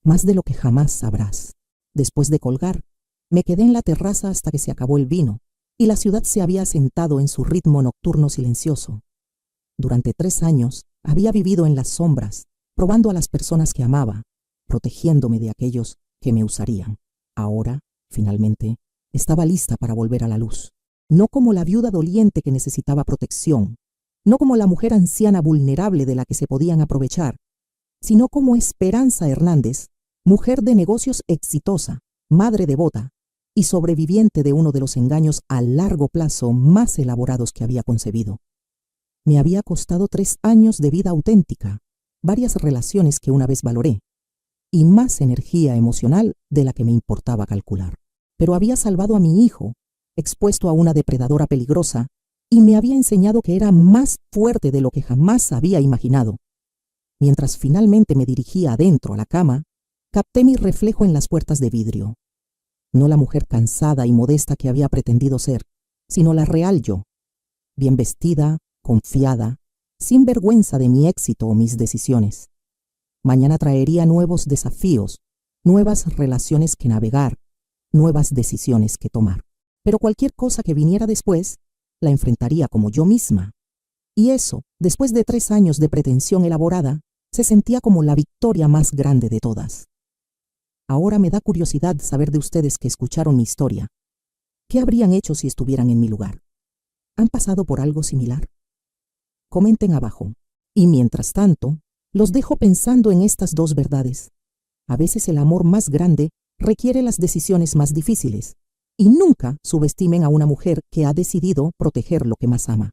Más de lo que jamás sabrás. Después de colgar, me quedé en la terraza hasta que se acabó el vino y la ciudad se había asentado en su ritmo nocturno silencioso. Durante 3 años había vivido en las sombras, probando a las personas que amaba, protegiéndome de aquellos que me usarían. Ahora, finalmente, estaba lista para volver a la luz. No como la viuda doliente que necesitaba protección, no como la mujer anciana vulnerable de la que se podían aprovechar, sino como Esperanza Hernández, mujer de negocios exitosa, madre devota y sobreviviente de uno de los engaños a largo plazo más elaborados que había concebido. Me había costado 3 años de vida auténtica, varias relaciones que una vez valoré, y más energía emocional de la que me importaba calcular. Pero había salvado a mi hijo, expuesto a una depredadora peligrosa, y me había enseñado que era más fuerte de lo que jamás había imaginado. Mientras finalmente me dirigía adentro a la cama, capté mi reflejo en las puertas de vidrio. No la mujer cansada y modesta que había pretendido ser, sino la real yo, bien vestida, confiada, sin vergüenza de mi éxito o mis decisiones. Mañana traería nuevos desafíos, nuevas relaciones que navegar, nuevas decisiones que tomar. Pero cualquier cosa que viniera después, la enfrentaría como yo misma. Y eso, después de 3 años de pretensión elaborada, se sentía como la victoria más grande de todas. Ahora me da curiosidad saber de ustedes que escucharon mi historia. ¿Qué habrían hecho si estuvieran en mi lugar? ¿Han pasado por algo similar? Comenten abajo. Y mientras tanto, los dejo pensando en estas 2 verdades. A veces el amor más grande requiere las decisiones más difíciles. Y nunca subestimen a una mujer que ha decidido proteger lo que más ama.